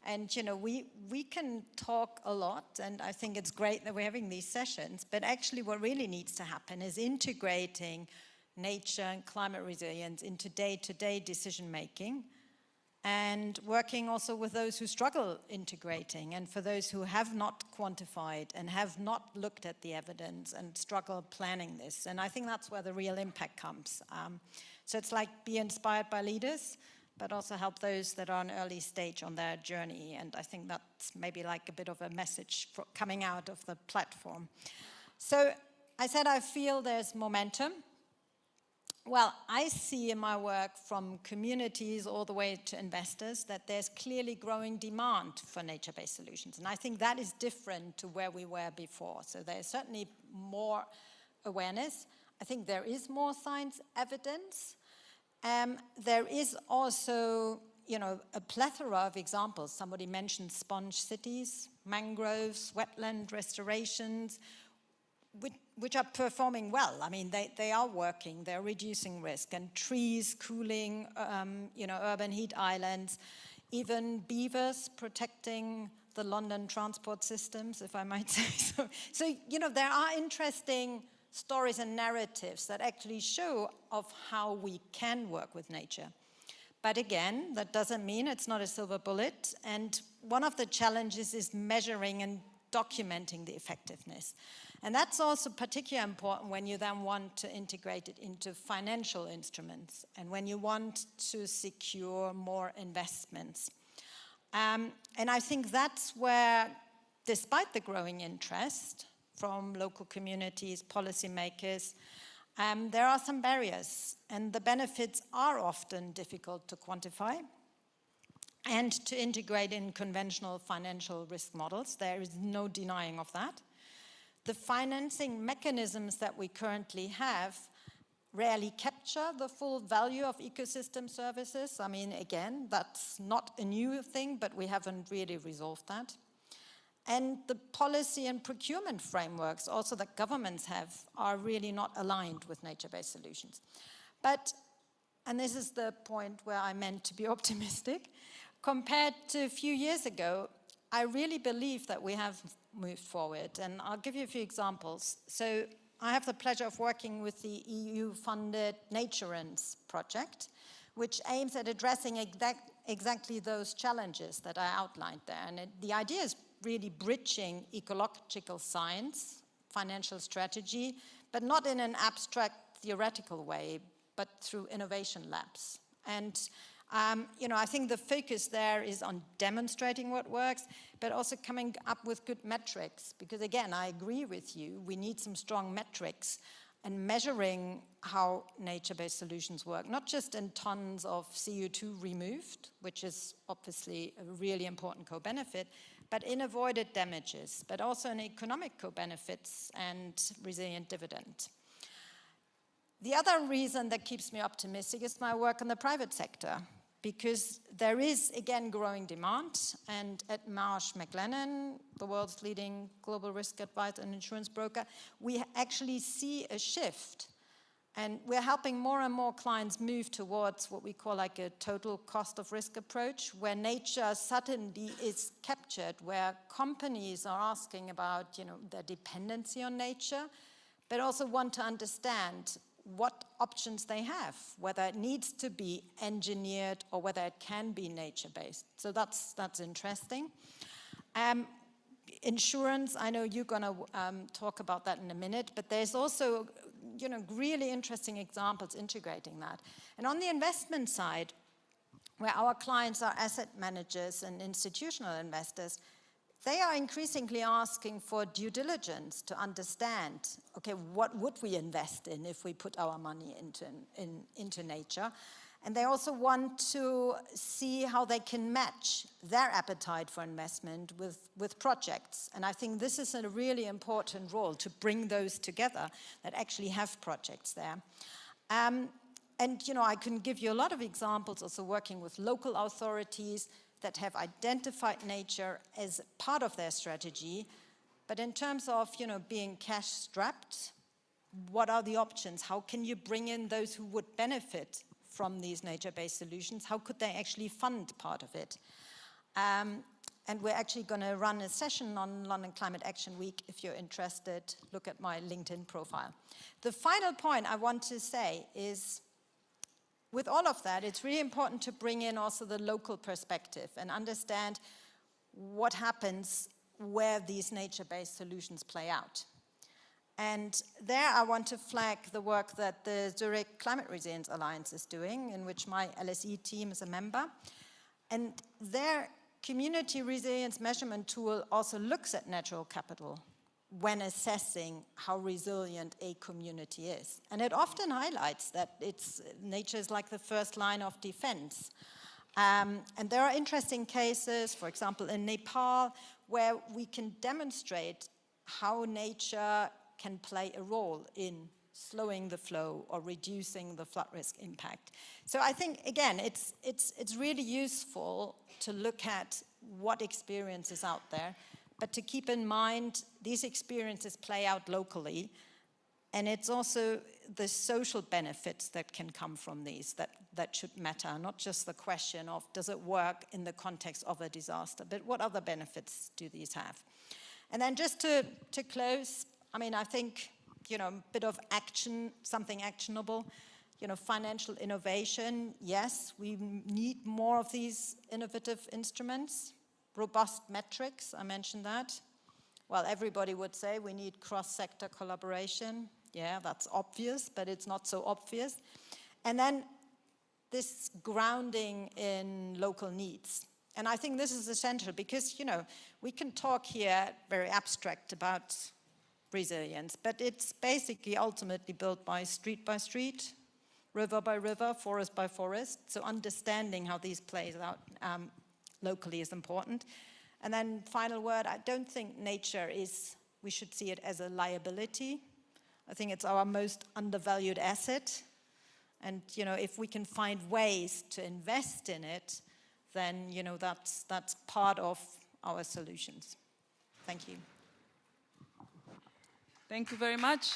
[SPEAKER 8] And we can talk a lot, and I think it's great that we're having these sessions, but actually what really needs to happen is integrating nature and climate resilience into day-to-day decision-making, and working also with those who struggle integrating, and for those who have not quantified and have not looked at the evidence and struggle planning this. And I think that's where the real impact comes. So it's like be inspired by leaders, but also help those that are on early stage on their journey. And I think that's maybe like a bit of a message coming out of the platform. So I said I feel there's momentum. Well, I see in my work from communities all the way to investors that there's clearly growing demand for nature-based solutions. And I think that is different to where we were before. So there's certainly more awareness. I think there is more science evidence. There is also, you know, a plethora of examples. Somebody mentioned sponge cities, mangroves, wetland restorations, which are performing well. I mean, they are working, they're reducing risk, and trees cooling, you know, urban heat islands, even beavers protecting the London transport systems, if I might say so. So, you know, there are interesting stories and narratives that actually show of how we can work with nature. But again, that doesn't mean it's not a silver bullet. And one of the challenges is measuring and documenting the effectiveness. And that's also particularly important when you then want to integrate it into financial instruments and when you want to secure more investments. And I think that's where, despite the growing interest from local communities, policymakers, there are some barriers, and the benefits are often difficult to quantify and to integrate in conventional financial risk models. There is no denying of that. The financing mechanisms that we currently have rarely capture the full value of ecosystem services. I mean, again, that's not a new thing, but we haven't really resolved that. And the policy and procurement frameworks also that governments have are really not aligned with nature-based solutions. But, and this is the point where I meant to be optimistic, compared to a few years ago, I really believe that we have moved forward, and I'll give you a few examples. So I have the pleasure of working with the EU-funded Naturance project, which aims at addressing exactly those challenges that I outlined there. And the idea is really bridging ecological science, financial strategy, but not in an abstract theoretical way, but through innovation labs. And you know, I think the focus there is on demonstrating what works, but also coming up with good metrics. Because again, I agree with you, we need some strong metrics and measuring how nature-based solutions work, not just in tons of CO2 removed, which is obviously a really important co-benefit, but in avoided damages, but also in economic co-benefits and resilient dividend. The other reason that keeps me optimistic is my work in the private sector, because there is, again, growing demand. And at Marsh McLennan, the world's leading global risk advisor and insurance broker, we actually see a shift. And we're helping more and more clients move towards what we call like a total cost of risk approach, where nature suddenly is captured, where companies are asking about, you know, their dependency on nature, but also want to understand what options they have, whether it needs to be engineered or whether it can be nature-based. So that's interesting. Insurance, I know you're going to talk about that in a minute, but there's also, you know, really interesting examples integrating that. And on the investment side, where our clients are asset managers and institutional investors, they are increasingly asking for due diligence to understand, okay, what would we invest in if we put our money into nature? And they also want to see how they can match their appetite for investment with projects. And I think this is a really important role to bring those together that actually have projects there. And, you know, I can give you a lot of examples also working with local authorities that have identified nature as part of their strategy. But in terms of, you know, being cash-strapped, what are the options? How can you bring in those who would benefit from these nature-based solutions? How could they actually fund part of it? And we're actually going to run a session on London Climate Action Week. If you're interested, look at my LinkedIn profile. The final point I want to say is, with all of that, it's really important to bring in also the local perspective and understand what happens where these nature-based solutions play out. And there I want to flag the work that the Zurich Climate Resilience Alliance is doing, in which my LSE team is a member. And their community resilience measurement tool also looks at natural capital when assessing how resilient a community is. And it often highlights that nature is like the first line of defense. And there are interesting cases, for example, in Nepal, where we can demonstrate how nature can play a role in slowing the flow or reducing the flood risk impact. So I think, again, it's really useful to look at what experience is out there, but to keep in mind these experiences play out locally, and it's also the social benefits that can come from these that should matter, not just the question of does it work in the context of a disaster, but what other benefits do these have? And then just to close, I mean, I think, you know, a bit of action, something actionable, you know, financial innovation, yes, we need more of these innovative instruments, robust metrics, I mentioned that. Well, everybody would say we need cross-sector collaboration. Yeah, that's obvious, but it's not so obvious. And then this grounding in local needs. And I think this is essential because, you know, we can talk here very abstract about resilience, but it's basically ultimately built by street, river by river, forest by forest. So understanding how these plays out locally is important. And then final word, I don't think nature is, we should see it as a liability. I think it's our most undervalued asset. And, you know, if we can find ways to invest in it, then, you know, that's part of our solutions. Thank you.
[SPEAKER 3] Thank you very much.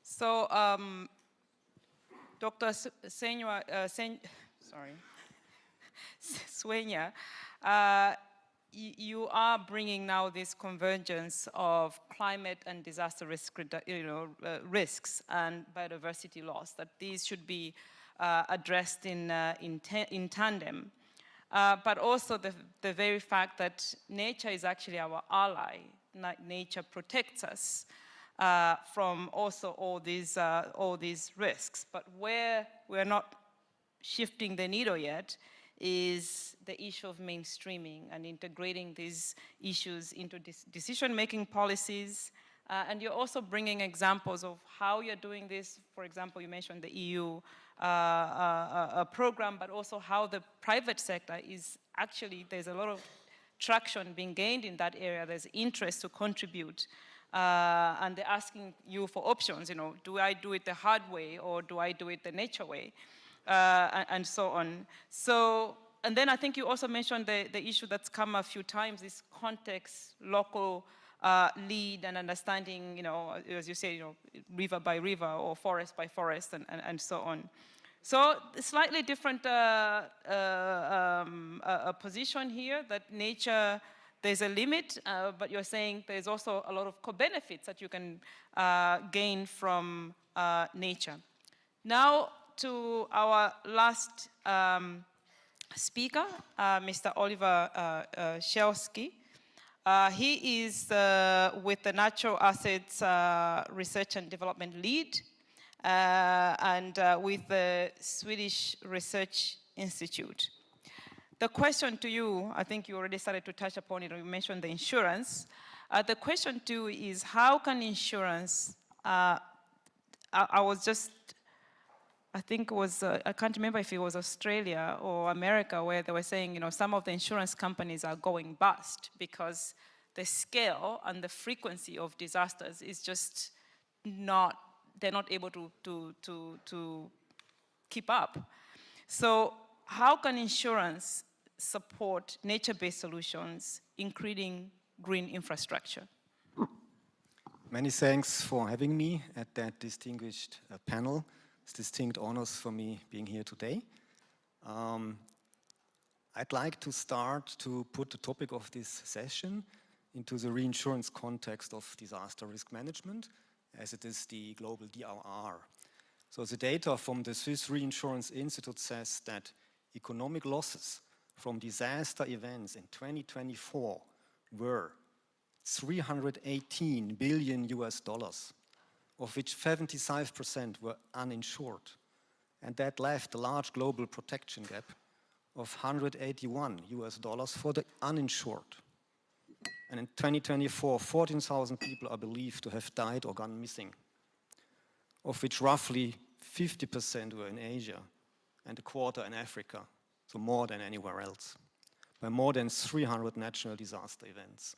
[SPEAKER 3] So, Dr. Suenya, you are bringing now this convergence of climate and disaster risk, risks and biodiversity loss, that these should be addressed in tandem. But also the very fact that nature is actually our ally. Nature protects us from also all these risks. But where we're not shifting the needle yet is the issue of mainstreaming and integrating these issues into decision-making policies. And you're also bringing examples of how you're doing this. For example, you mentioned the EU program, but also how the private sector is actually, there's a lot of traction being gained in that area. There's interest to contribute. And they're asking you for options, you know, do I do it the hard way or do I do it the nature way? And so on. So, and then I think you also mentioned the issue that's come a few times, this context, local lead and understanding, you know, as you say, you know, river by river or forest by forest and so on. So slightly different position here, that nature, there's a limit, but you're saying there's also a lot of co-benefits that you can gain from nature. Now to our last speaker, Mr. Oliver Szewski. He is with the Natural Assets Research and Development Lead and with the Swedish Research Institute. The question to you, I think you already started to touch upon it, or you mentioned the insurance. The question to you is how can insurance, I think it was, I can't remember if it was Australia or America where they were saying, you know, some of the insurance companies are going bust because the scale and the frequency of disasters is just not, they're not able to keep up. So how can insurance support nature-based solutions, including green infrastructure?
[SPEAKER 4] Many thanks for having me at that distinguished panel. It's distinct honors for me being here today. I'd like to start to put the topic of this session into the reinsurance context of disaster risk management, as it is the global DRR. So the data from the Swiss Reinsurance Institute says that economic losses from disaster events in 2024 were $318 billion, of which 75% were uninsured. And that left a large global protection gap of $181 for the uninsured. And in 2024, 14,000 people are believed to have died or gone missing, of which roughly 50% were in Asia and a quarter in Africa, so more than anywhere else. by more than 300 natural disaster events.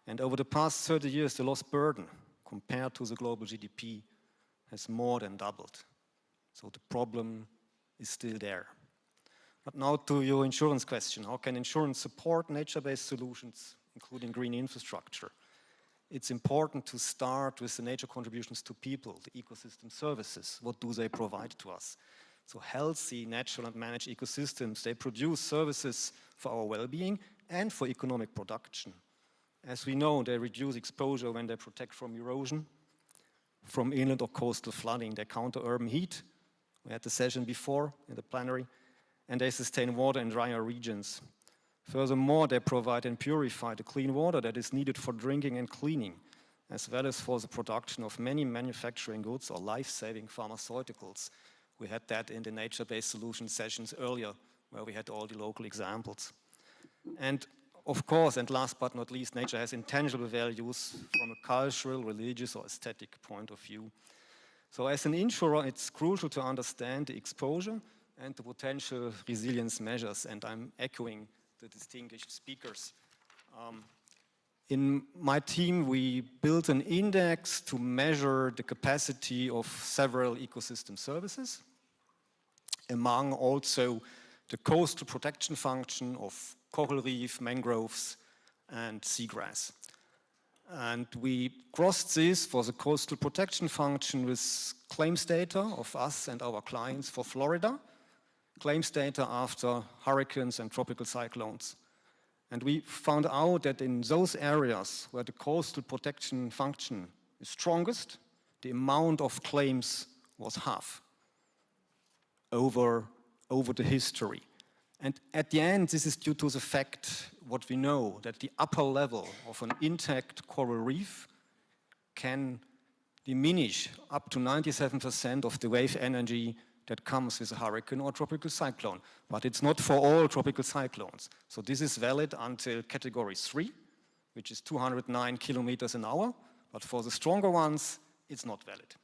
[SPEAKER 4] And over the past 30 years, the loss burden compared to the global GDP has more than doubled. So the problem is still there. But now to your insurance question. How can insurance support nature-based solutions, including green infrastructure? It's important to start with the nature contributions to people, the ecosystem services. What do they provide to us? So healthy, natural and managed ecosystems, they produce services for our well-being and for economic production. As we know, they reduce exposure when they protect from erosion, from inland or coastal flooding. They counter urban heat. We had the session before in the plenary. And they sustain water in drier regions. Furthermore, they provide and purify the clean water that is needed for drinking and cleaning, as well as for the production of many manufacturing goods or life-saving pharmaceuticals. We had that in the nature-based solution sessions earlier, where we had all the local examples. And of course, and last but not least, nature has intangible values from a cultural, religious, or aesthetic point of view. So as an insurer, it's crucial to understand the exposure and the potential resilience measures, and I'm echoing the distinguished speakers. In my team, we built an index to measure the capacity of several ecosystem services, among also the coastal protection function of coral reef, mangroves, and seagrass. And we crossed this for the coastal protection function with claims data of us and our clients for Florida, claims data after hurricanes and tropical cyclones. And we found out that in those areas where the coastal protection function is strongest, the amount of claims was half over the history. And at the end, this is due to the fact, what we know, that the upper level of an intact coral reef can diminish up to 97% of the wave energy that comes with a hurricane or tropical cyclone. But it's not for all tropical cyclones. So this is valid until category 3, which is 209 kilometers an hour. But for the stronger ones, it's not valid.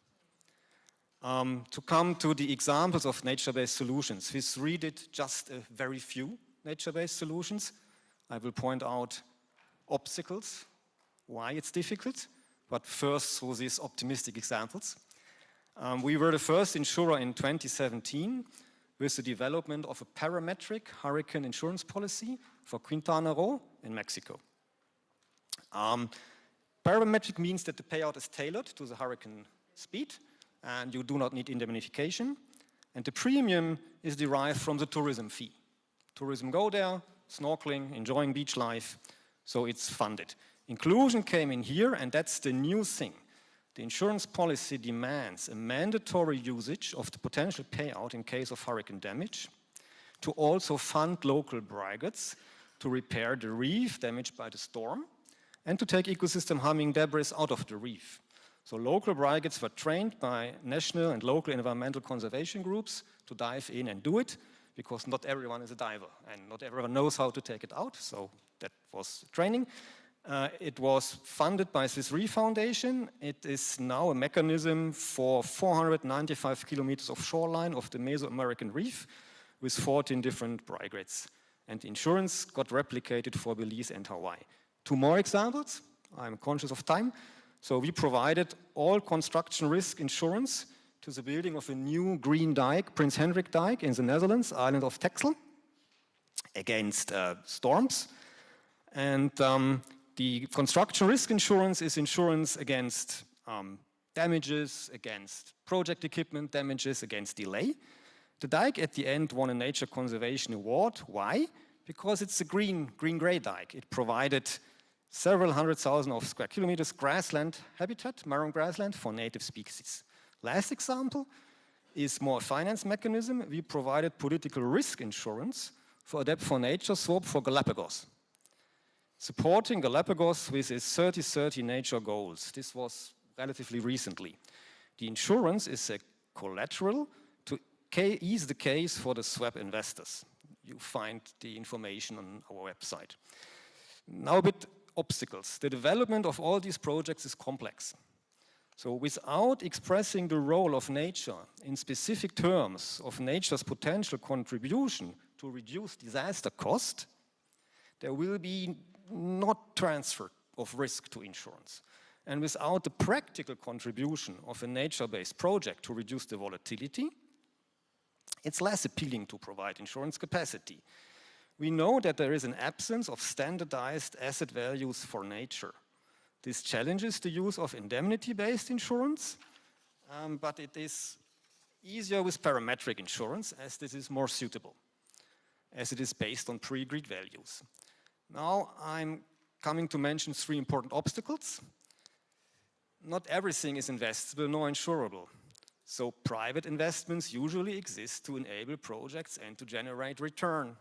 [SPEAKER 4] To come to the examples of nature-based solutions, we read just a very few nature-based solutions. I will point out obstacles, why it's difficult, but first through these optimistic examples. We were the first insurer in 2017 with the development of a parametric hurricane insurance policy for Quintana Roo in Mexico. Parametric means that the payout is tailored to the hurricane speed, and you do not need indemnification. And the premium is derived from the tourism fee. Tourism go there, snorkeling, enjoying beach life, so it's funded. Inclusion came in here, and that's the new thing. The insurance policy demands a mandatory usage of the potential payout in case of hurricane damage, to also fund local brigades to repair the reef damaged by the storm, and to take ecosystem harming debris out of the reef. So local brigades were trained by national and local environmental conservation groups to dive in and do it, because not everyone is a diver and not everyone knows how to take it out, so that was training. It was funded by Swiss Re Foundation. It is now a mechanism for 495 kilometers of shoreline of the Mesoamerican reef with 14 different brigades. And insurance got replicated for Belize and Hawaii. 2 more examples. I'm conscious of time. So we provided all construction risk insurance to the building of a new green dike, Prince Hendrik Dike in the Netherlands, island of Texel, against storms. And the construction risk insurance is insurance against damages, against project equipment damages, against delay. The dike at the end won a Nature Conservation Award. Why? Because it's a green-gray dike. It provided several 100,000 of square kilometers grassland habitat, marine grassland for native species. Last example is more a finance mechanism. We provided political risk insurance for Adapt for Nature swap for Galapagos, supporting Galapagos with its 30-30 nature goals. This was relatively recently. The insurance is a collateral to ease the case for the swap investors. You find the information on our website. Now a bit obstacles. The development of all these projects is complex. So without expressing the role of nature in specific terms of nature's potential contribution to reduce disaster cost, there will be not transfer of risk to insurance. And without the practical contribution of a nature-based project to reduce the volatility, it's less appealing to provide insurance capacity. We know that there is an absence of standardized asset values for nature. This challenges the use of indemnity-based insurance, but it is easier with parametric insurance, as this is more suitable, as it is based on pre-agreed values. Now I'm coming to mention 3 important obstacles. Not everything is investable nor insurable. So private investments usually exist to enable projects and to generate return.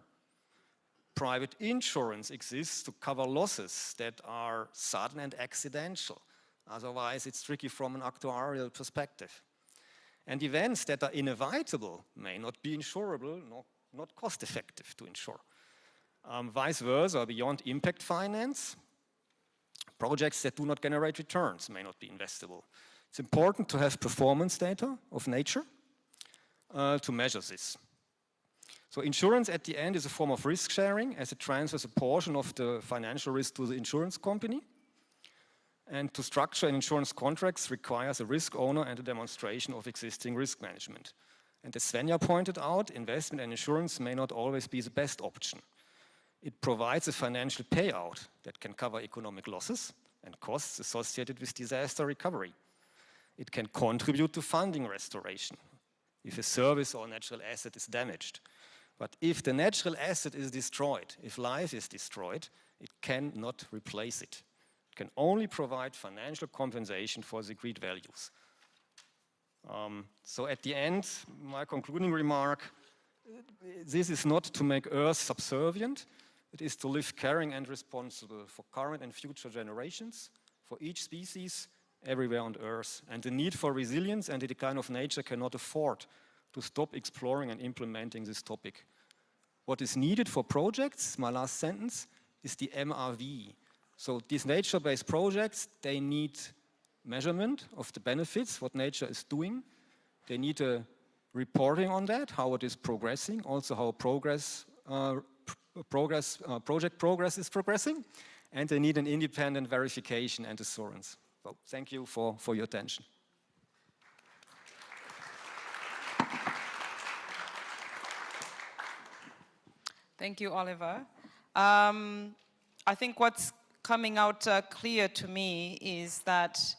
[SPEAKER 4] Private insurance exists to cover losses that are sudden and accidental. Otherwise, it's tricky from an actuarial perspective. And events that are inevitable may not be insurable, nor not cost-effective to insure. Vice versa, beyond impact finance, projects that do not generate returns may not be investable. It's important to have performance data of nature to measure this. So insurance at the end is a form of risk sharing, as it transfers a portion of the financial risk to the insurance company. And to structure an insurance contracts requires a risk owner and a demonstration of existing risk management. And as Svenja pointed out, investment and insurance may not always be the best option. It provides a financial payout that can cover economic losses and costs associated with disaster recovery. It can contribute to funding restoration if a service or natural asset is damaged. But if the natural asset is destroyed, if life is destroyed, it cannot replace it. It can only provide financial compensation for the agreed values. So at the end, my concluding remark, this is not to make Earth subservient. It is to live caring and responsible for current and future generations, for each species, everywhere on Earth. And the need for resilience and the decline of nature cannot afford to stop exploring and implementing this topic. What is needed for projects, my last sentence, is the MRV. So these nature-based projects, they need measurement of the benefits, what nature is doing. They need a reporting on that, how it is progressing, also how project progress is progressing, and they need an independent verification and assurance. So thank you for your attention.
[SPEAKER 3] Thank you, Oliver. I think what's coming out clear to me is that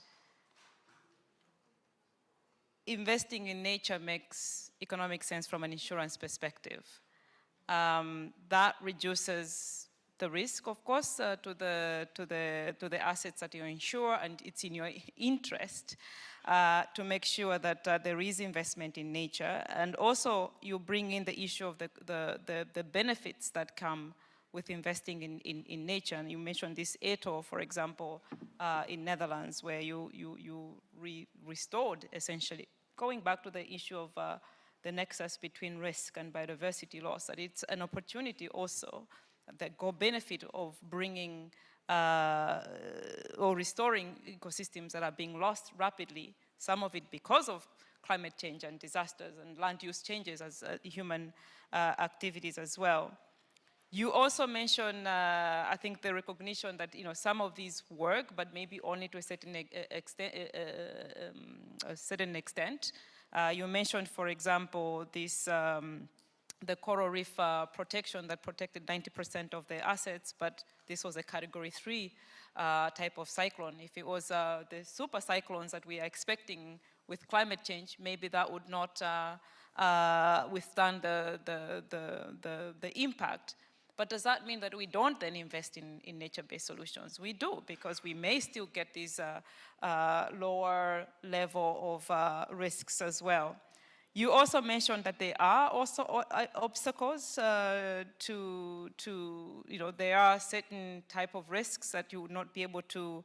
[SPEAKER 3] investing in nature makes economic sense from an insurance perspective. That reduces the risk, of course, to the assets that you insure, and it's in your interest to make sure that there is investment in nature. And also, you bring in the issue of the benefits that come with investing in nature. And you mentioned this ETO, for example, in Netherlands, where you restored, essentially, going back to the issue of the nexus between risk and biodiversity loss, that it's an opportunity also, the benefit of bringing or restoring ecosystems that are being lost rapidly, some of it because of climate change and disasters and land use changes as human activities as well. You also mentioned, I think, the recognition that some of these work, but maybe only to a certain extent. You mentioned, for example, this the coral reef protection that protected 90% of the assets, but this was a Category 3 type of cyclone. If it was the super cyclones that we are expecting with climate change, maybe that would not withstand the impact. But does that mean that we don't then invest in nature-based solutions? We do, because we may still get these lower level of risks as well. You also mentioned that there are also obstacles there are certain type of risks that you would not be able to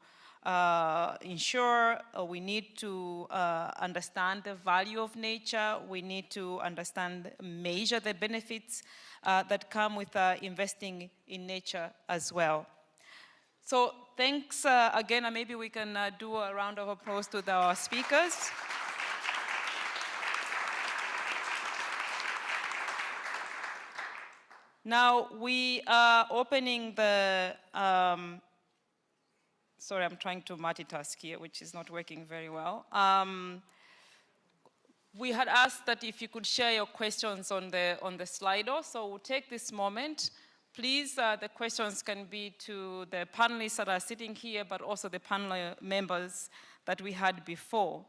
[SPEAKER 3] insure. We need to understand the value of nature. We need to measure the benefits that come with investing in nature as well. So thanks again, and maybe we can do a round of applause to our speakers. Now we are opening the, sorry, I'm trying to multitask here, which is not working very well. We had asked that if you could share your questions on the Slido, so we'll take this moment. Please, the questions can be to the panelists that are sitting here, but also the panel members that we had before.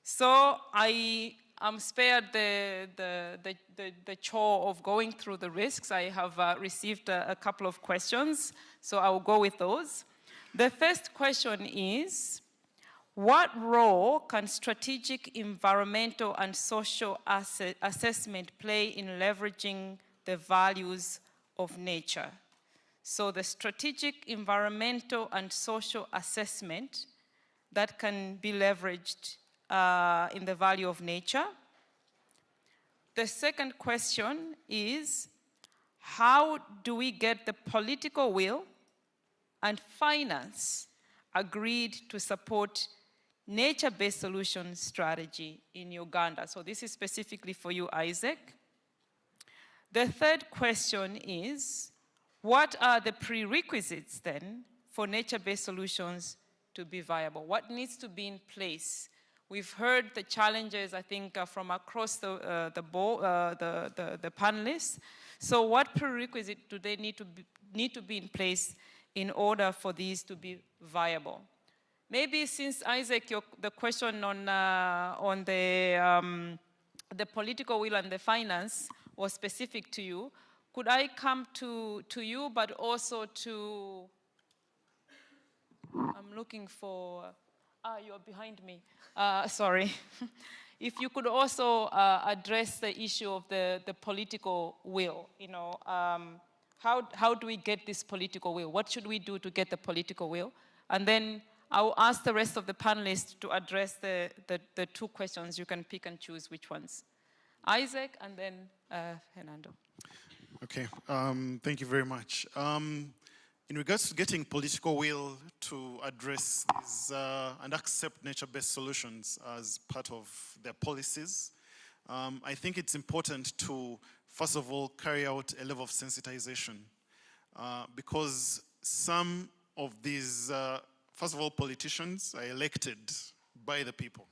[SPEAKER 3] So I am spared the chore of going through the risks. I have received a couple of questions, so I will go with those. The first question is, what role can strategic environmental and social assessment play in leveraging the values of nature? So the strategic environmental and social assessment that can be leveraged in the value of nature. The second question is, how do we get the political will and finance agreed to support nature-based solution strategy in Uganda? So this is specifically for you, Isaac. The third question is, what are the prerequisites then for nature-based solutions to be viable? What needs to be in place? We've heard the challenges, I think, from across the panelists. So what prerequisites do they need to be in place in order for these to be viable? Maybe since Isaac, the question on the political will and the finance was specific to you, could I come to you, but also to, I'm looking for, you're behind me, sorry. If you could also address the issue of the political will, you know, how do we get this political will? What should we do to get the political will? And then I'll ask the rest of the panelists to address the two questions. You can pick and choose which ones. Isaac and then Fernando.
[SPEAKER 6] Okay, thank you very much. In regards to getting political will to address these and accept nature-based solutions as part of their policies, I think it's important to, first of all, carry out a level of sensitization because some of these, first of all, politicians are elected by the people.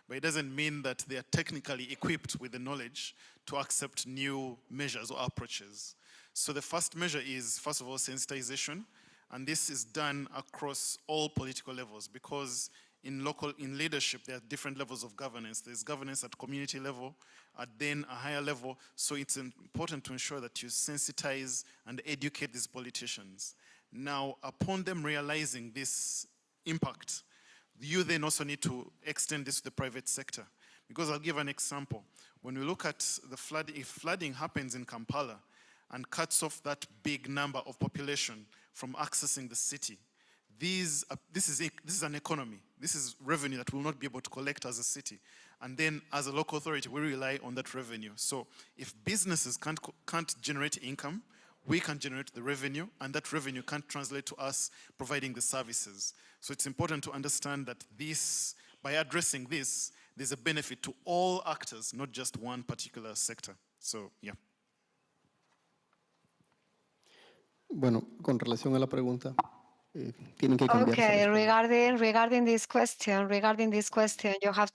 [SPEAKER 6] But it doesn't mean that they are technically equipped with the knowledge to accept new measures or approaches. So the first measure is, first of all, sensitization. And this is done across all political levels because in leadership, there are different levels of governance. There's governance at community level, at then a higher level. So it's important to ensure that you sensitize and educate these politicians. Now, upon them realizing this impact, you then also need to extend this to the private sector. Because I'll give an example. When we look at the flood, if flooding happens in Kampala and cuts off that big number of population from accessing the city, this is an economy. This is revenue that we'll not be able to collect as a city. And then as a local authority, we rely on that revenue. So if businesses can't generate income, we can generate the revenue, and that revenue can't translate to us providing the services. So it's important to understand that this, by addressing this, there's a benefit to all actors, not just one particular sector. So, yeah.
[SPEAKER 9] Bueno, con relación a la pregunta, tienen que cambiarse
[SPEAKER 10] Okay,
[SPEAKER 9] al español.
[SPEAKER 10] regarding this question, you have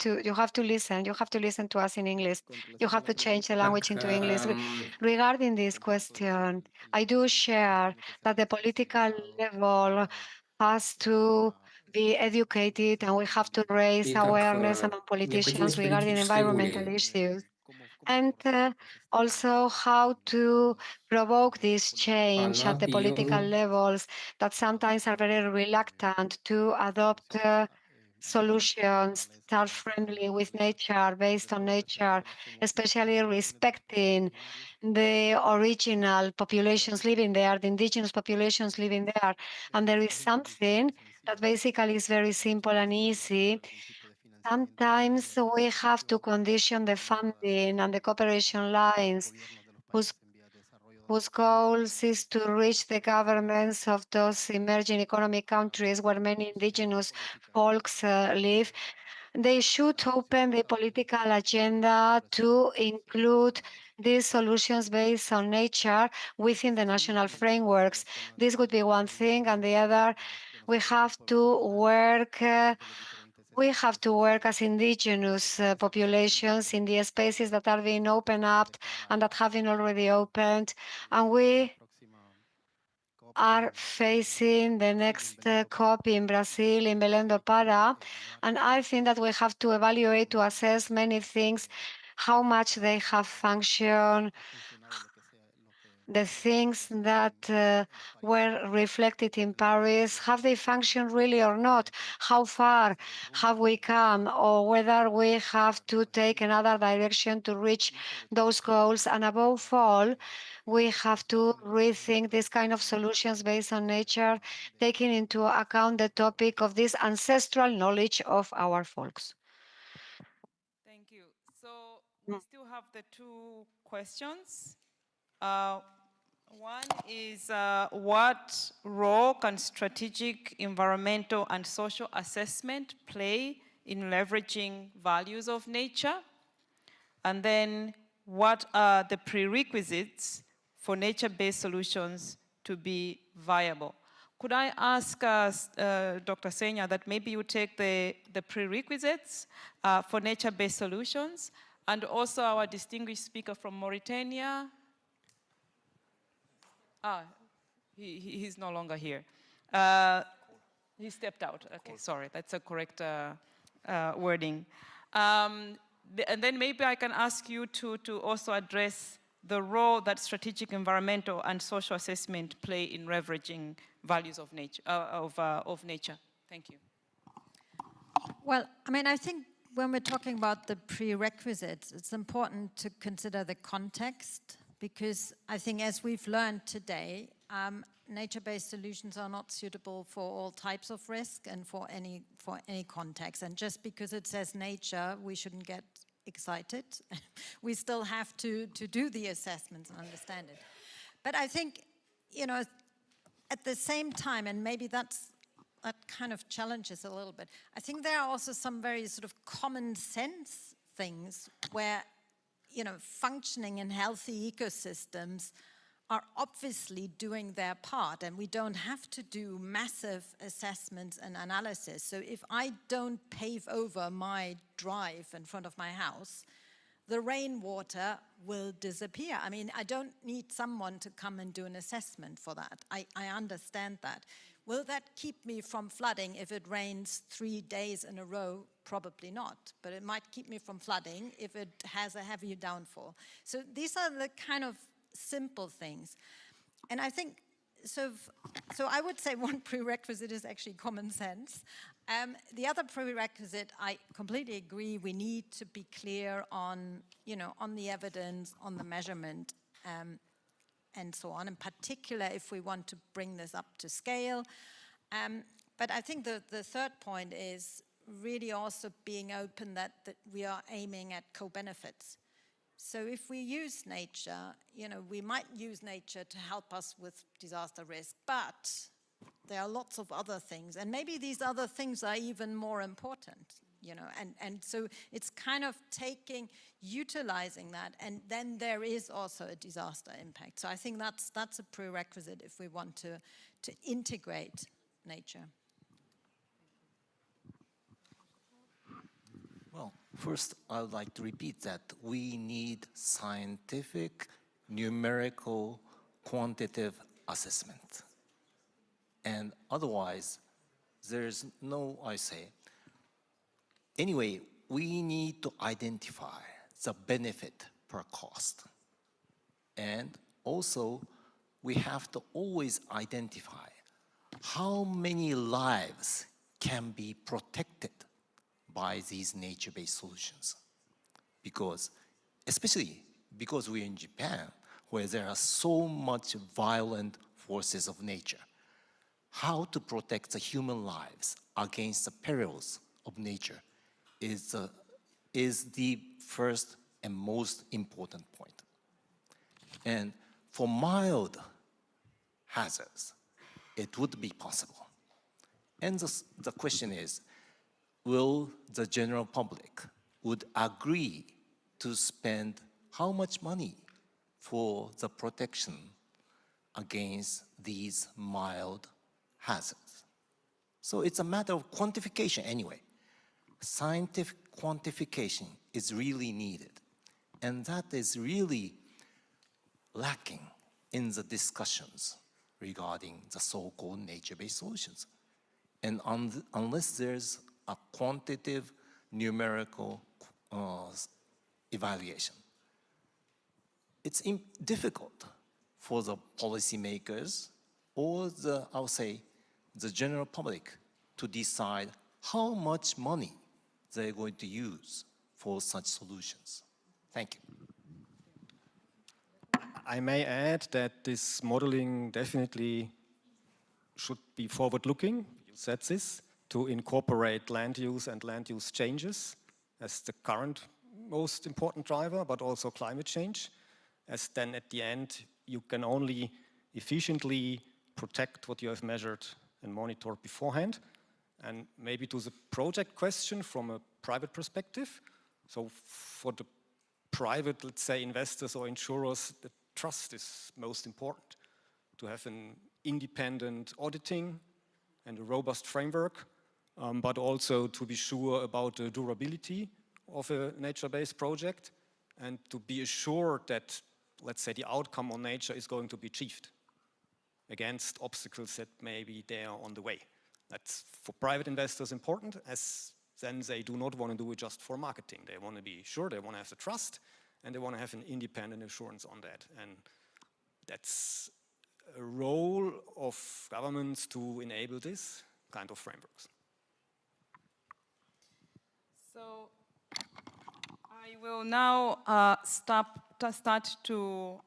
[SPEAKER 10] to listen to us in English. You have to change the language into English. Regarding this question, I do share that the political level has to be educated and we have to raise awareness among politicians regarding environmental issues. And also how to provoke this change at the political levels that sometimes are very reluctant to adopt solutions that are friendly with nature, based on nature, especially respecting the original populations living there, the indigenous populations living there. And there is something that basically is very simple and easy. Sometimes we have to condition the funding and the cooperation lines whose goals is to reach the governments of those emerging economic countries where many indigenous folks live. They should open the political agenda to include these solutions based on nature within the national frameworks. This would be one thing, and the other, we have to work as indigenous populations in the spaces that are being opened up and that have been already opened. And we are facing the next COP in Brazil, in Belém do Pará. And I think that we have to evaluate, to assess many things, how much they have functioned, the things that were reflected in Paris, have they functioned really or not? How far have we come, or whether we have to take another direction to reach those goals? And above all, we have to rethink this kind of solutions based on nature, taking into account the topic of this ancestral knowledge of our folks.
[SPEAKER 3] Thank you. So we still have the two questions. One is what role can strategic environmental and social assessment play in leveraging values of nature? And then what are the prerequisites for nature-based solutions to be viable? Could I ask Dr. Senya that maybe you take the prerequisites for nature-based solutions, and also our distinguished speaker from Mauritania. He's no longer here. He stepped out. Okay, sorry, that's a correct wording. And then maybe I can ask you to also address the role that strategic environmental and social assessment play in leveraging values of nature. Nature. Thank you.
[SPEAKER 8] Well, I mean, I think when we're talking about the prerequisites, it's important to consider the context, because I think as we've learned today, nature-based solutions are not suitable for all types of risk and for any context. And just because it says nature, we shouldn't get excited. We still have to do the assessments and understand it. But I think, you know, at the same time, and maybe that kind of challenges a little bit, I think there are also some very sort of common sense things where, you know, functioning and healthy ecosystems are obviously doing their part, and we don't have to do massive assessments and analysis. So if I don't pave over my drive in front of my house, the rainwater will disappear. I mean, I don't need someone to come and do an assessment for that. I understand that. Will that keep me from flooding if it rains 3 days in a row? Probably not, but it might keep me from flooding if it has a heavy downfall. So these are the kind of simple things. And I think, so I would say one prerequisite is actually common sense. The other prerequisite, I completely agree, we need to be clear on, you know, on the evidence, on the measurement, and so on, in particular if we want to bring this up to scale. But I think the third point is really also being open that we are aiming at co-benefits. So if we use nature, you know, we might use nature to help us with disaster risk, but there are lots of other things, and maybe these other things are even more important, you know, and so it's kind of utilizing that, and then there is also a disaster impact. So I think that's a prerequisite if we want to integrate nature.
[SPEAKER 7] Well, first, I would like to repeat that we need scientific, numerical, quantitative assessment. And otherwise, there's no, anyway, we need to identify the benefit per cost. And also, we have to always identify how many lives can be protected by these nature-based solutions. Because, especially because we're in Japan, where there are so much violent forces of nature, how to protect the human lives against the perils of nature is the first and most important point. And for mild hazards, it would be possible. And the question is, will the general public would agree to spend how much money for the protection against these mild hazards. So it's a matter of quantification anyway. Scientific quantification is really needed. And that is really lacking in the discussions regarding the so-called nature-based solutions. And unless there's a quantitative numerical evaluation, it's difficult for the policymakers or the, I'll say, the general public to decide how much money they're going to use for such solutions. Thank you.
[SPEAKER 4] I may add that this modeling definitely should be forward-looking, you said this, to incorporate land use and land use changes as the current most important driver, but also climate change, as then at the end you can only efficiently protect what you have measured and monitored beforehand. And maybe to the project question from a private perspective, so for the private, let's say, investors or insurers, the trust is most important, to have an independent auditing and a robust framework, but also to be sure about the durability of a nature-based project and to be assured that, let's say, the outcome on nature is going to be achieved against obstacles that may be there on the way. That's for private investors important, as then they do not want to do it just for marketing. They want to be sure, they want to have the trust, and they want to have an independent assurance on that. And that's a role of governments to enable this kind of frameworks.
[SPEAKER 3] So I will now start to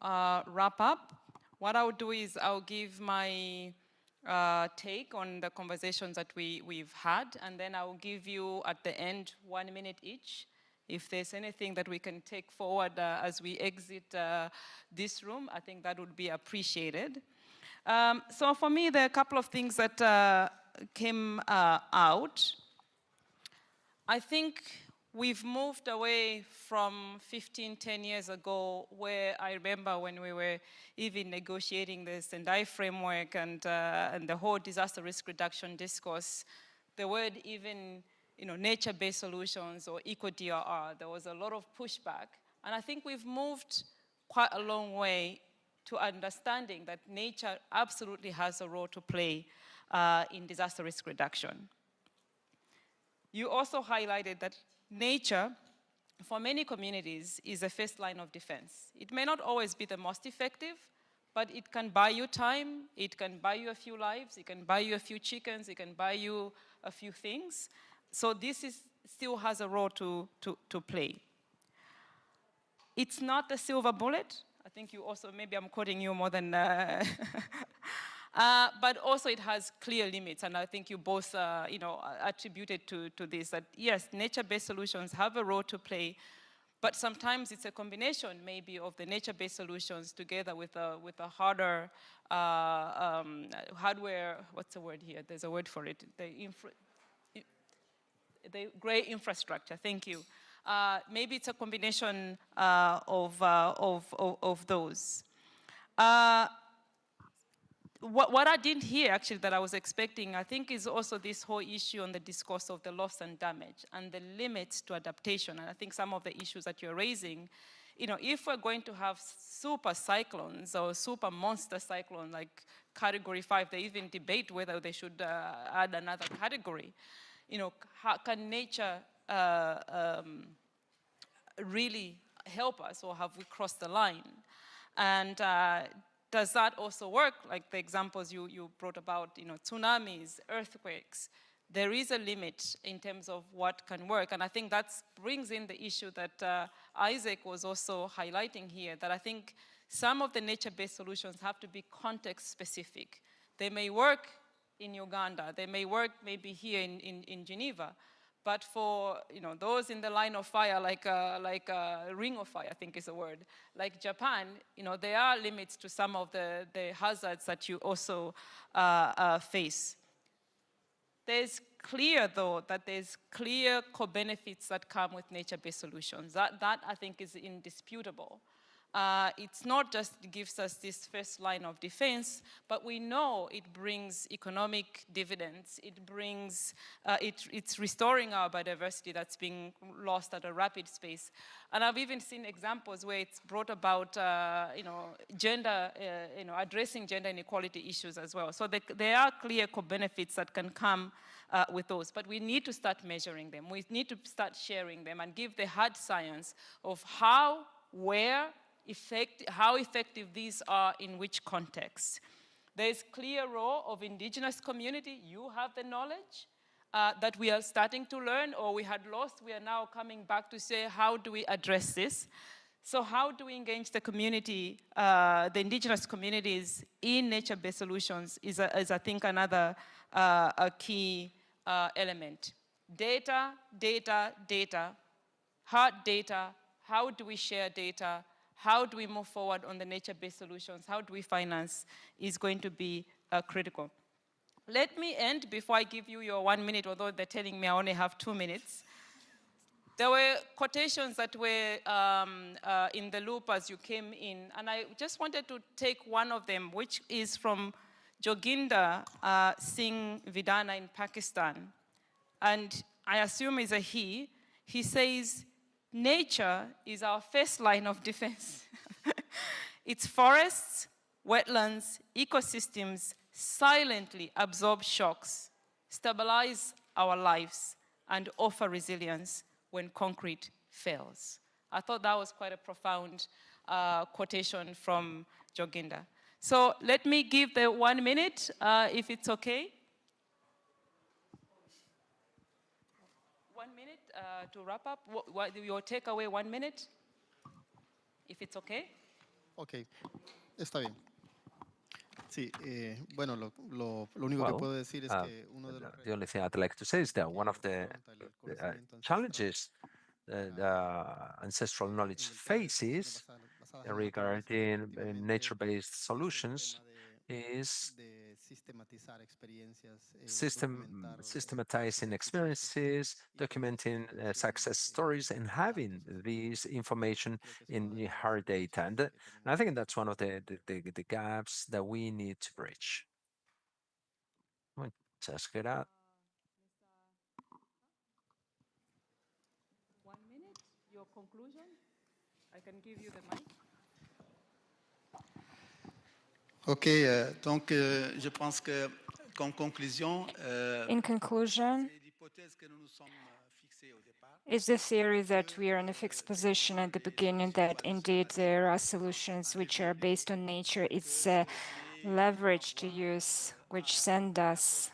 [SPEAKER 3] wrap up. What I'll do is I'll give my take on the conversations that we've had, and then I'll give you at the end 1 minute each. If there's anything that we can take forward as we exit this room, I think that would be appreciated. So for me, there are a couple of things that came out. I think we've moved away from 10 years ago, where I remember when we were even negotiating the Sendai framework and the whole disaster risk reduction discourse, the word even, nature-based solutions or eco-DRR, there was a lot of pushback. And I think we've moved quite a long way to understanding that nature absolutely has a role to play in disaster risk reduction. You also highlighted that nature, for many communities, is a first line of defense. It may not always be the most effective, but it can buy you time, it can buy you a few lives, it can buy you a few chickens, it can buy you a few things. So this still has a role to play. It's not the silver bullet. I think you also, maybe I'm quoting you more than, but also it has clear limits, and I think you both, attributed to this, that yes, nature-based solutions have a role to play, but sometimes it's a combination maybe of the nature-based solutions together with a harder hardware, what's the word here? There's a word for it. The gray infrastructure, thank you. Maybe it's a combination of those. What I didn't hear, actually, that I was expecting, I think, is also this whole issue on the discourse of the loss and damage and the limits to adaptation. And I think some of the issues that you're raising, if we're going to have super cyclones or super monster cyclones like category 5, they even debate whether they should add another category. How can nature really help us, or have we crossed the line? And does that also work, like the examples you brought about, tsunamis, earthquakes? There is a limit in terms of what can work, and I think that brings in the issue that Isaac was also highlighting here, that I think some of the nature-based solutions have to be context-specific. They may work in Uganda, they may work maybe here in Geneva, but for those in the line of fire, like a ring of fire, I think is a word, like Japan, there are limits to some of the hazards that you also face. There's clear, though, that there's clear co-benefits that come with nature-based solutions. That I think is indisputable. It's not just it gives us this first line of defense, but we know it brings economic dividends. It brings, it's restoring our biodiversity that's being lost at a rapid pace. And I've even seen examples where it's brought about, gender, addressing gender inequality issues as well. So there are clear co-benefits that can come with those, but we need to start measuring them. We need to start sharing them and give the hard science of how, where, how effective these are in which context. There is clear role of indigenous community. You have the knowledge that we are starting to learn or we had lost. We are now coming back to say, how do we address this? So how do we engage the community, the indigenous communities in nature-based solutions is I think, another a key element. Data, data, data, hard data. How do we share data? How do we move forward on the nature-based solutions? How do we finance is going to be critical. Let me end before I give you your 1 minute, although they're telling me I only have 2 minutes. There were quotations that were in the loop as you came in, and I just wanted to take one of them, which is from Joginder Singh Vidana in Pakistan. And I assume is a he. He says, nature is our first line of defense. Its forests, wetlands, ecosystems silently absorb shocks, stabilize our lives, and offer resilience when concrete fails. I thought that was quite a profound quotation from Joginder. So let me give the 1 minute, if it's okay. 1 minute to wrap up. Your takeaway, 1 minute, if it's okay.
[SPEAKER 9] Ok, está bien. Sí, bueno, lo único que puedo decir es que uno de los
[SPEAKER 5] the only thing I'd like to say is that one of the challenges that ancestral knowledge faces regarding nature-based solutions is systematizing experiences, documenting success stories, and having this information in hard data. And I think that's one of the gaps that we need to bridge. Just get out.
[SPEAKER 3] 1 minute, your conclusion. I can give you the mic.
[SPEAKER 2] Ok, donc je pense que comme conclusion,
[SPEAKER 11] in conclusion, is the theory that we are in a fixed position at the beginning, that indeed there are solutions which are based on nature. It's a leverage to use, which send us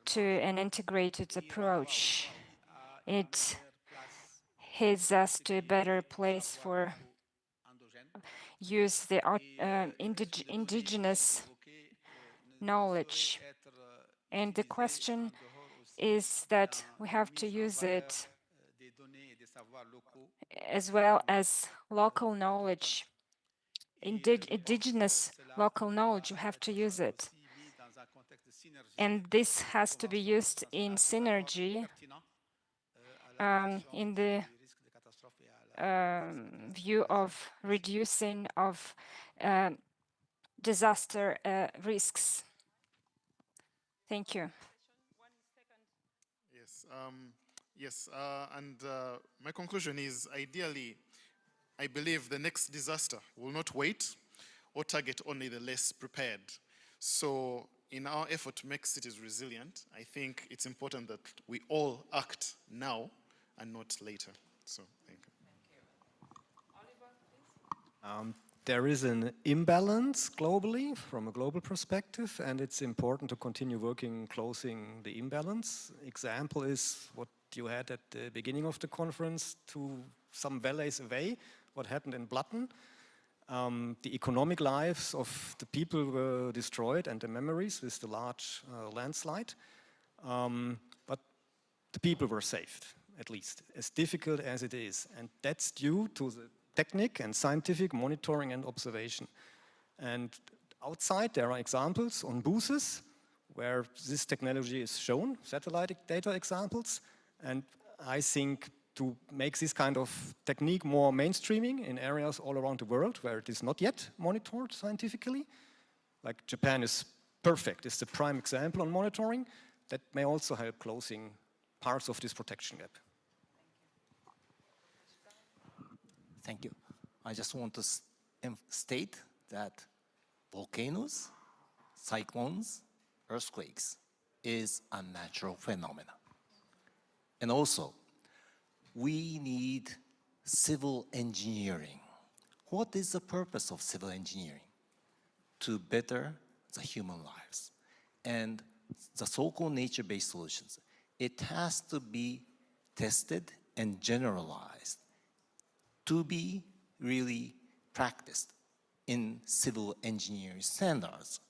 [SPEAKER 11] to an integrated approach. It heads us to a better place for use the indigenous knowledge. And the question is that we have to use it as well as local knowledge, indigenous local knowledge. We have to use it. And this has to be used in synergy in the view of reducing of disaster risks. Thank you.
[SPEAKER 6] Yes, and my conclusion is ideally, I believe the next disaster will not wait or target only the less prepared. So in our effort to make cities resilient, I think it's important that we all act now and not later. So thank you.
[SPEAKER 3] Oliver, please.
[SPEAKER 4] There is an imbalance globally from a global perspective, and it's important to continue working closing the imbalance. Example is what you had at the beginning of the conference, to some valleys away, what happened in Blatten. The economic lives of the people were destroyed and the memories with the large landslide. But the people were saved, at least, as difficult as it is. And that's due to the technique and scientific monitoring and observation. And outside, there are examples on buses where this technology is shown, satellite data examples. And I think to make this kind of technique more mainstreaming in areas all around the world where it is not yet monitored scientifically. Like Japan is perfect, it's the prime example on monitoring. That may also help closing parts of this protection gap.
[SPEAKER 7] Thank you. I just want to state that volcanoes, cyclones, earthquakes is a natural phenomenon. And also, we need civil engineering. What is the purpose of civil engineering? To better the human lives. And the so-called nature-based solutions, it has to be tested and generalized to be really practiced in civil engineering standards.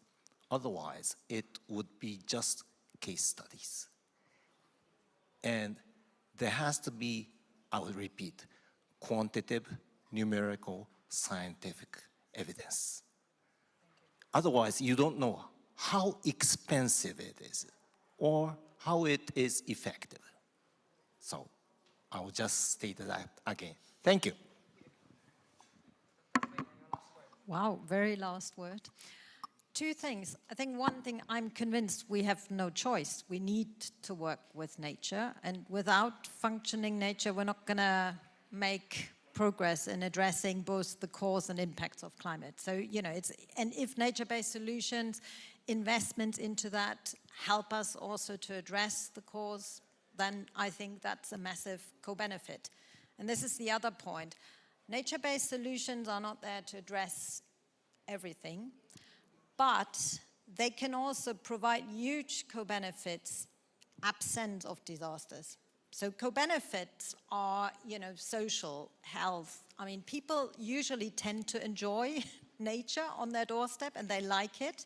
[SPEAKER 7] Otherwise, it would be just case studies. And there has to be, I will repeat, quantitative, numerical, scientific evidence. Otherwise, you don't know how expensive it is or how it is effective. So I will just state that again. Thank you.
[SPEAKER 8] Wow, very last word. Two things. I think one thing, I'm convinced we have no choice. We need to work with nature, and without functioning nature, we're not going to make progress in addressing both the cause and impacts of climate. So, you know, and if nature-based solutions, investments into that help us also to address the cause, then I think that's a massive co-benefit. And this is the other point. Nature-based solutions are not there to address everything, but they can also provide huge co-benefits absent of disasters. So co-benefits are, you know, social, health. I mean, people usually tend to enjoy nature on their doorstep and they like it.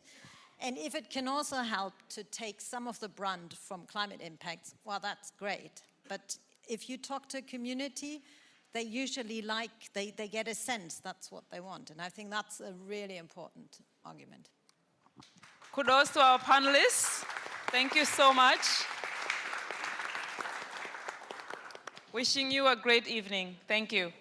[SPEAKER 8] And if it can also help to take some of the brunt from climate impacts, well, that's great. But if you talk to a community, they usually they get a sense that's what they want. And I think that's a really important argument.
[SPEAKER 3] Kudos to our panelists. Thank you so much. Wishing you a great evening. Thank you.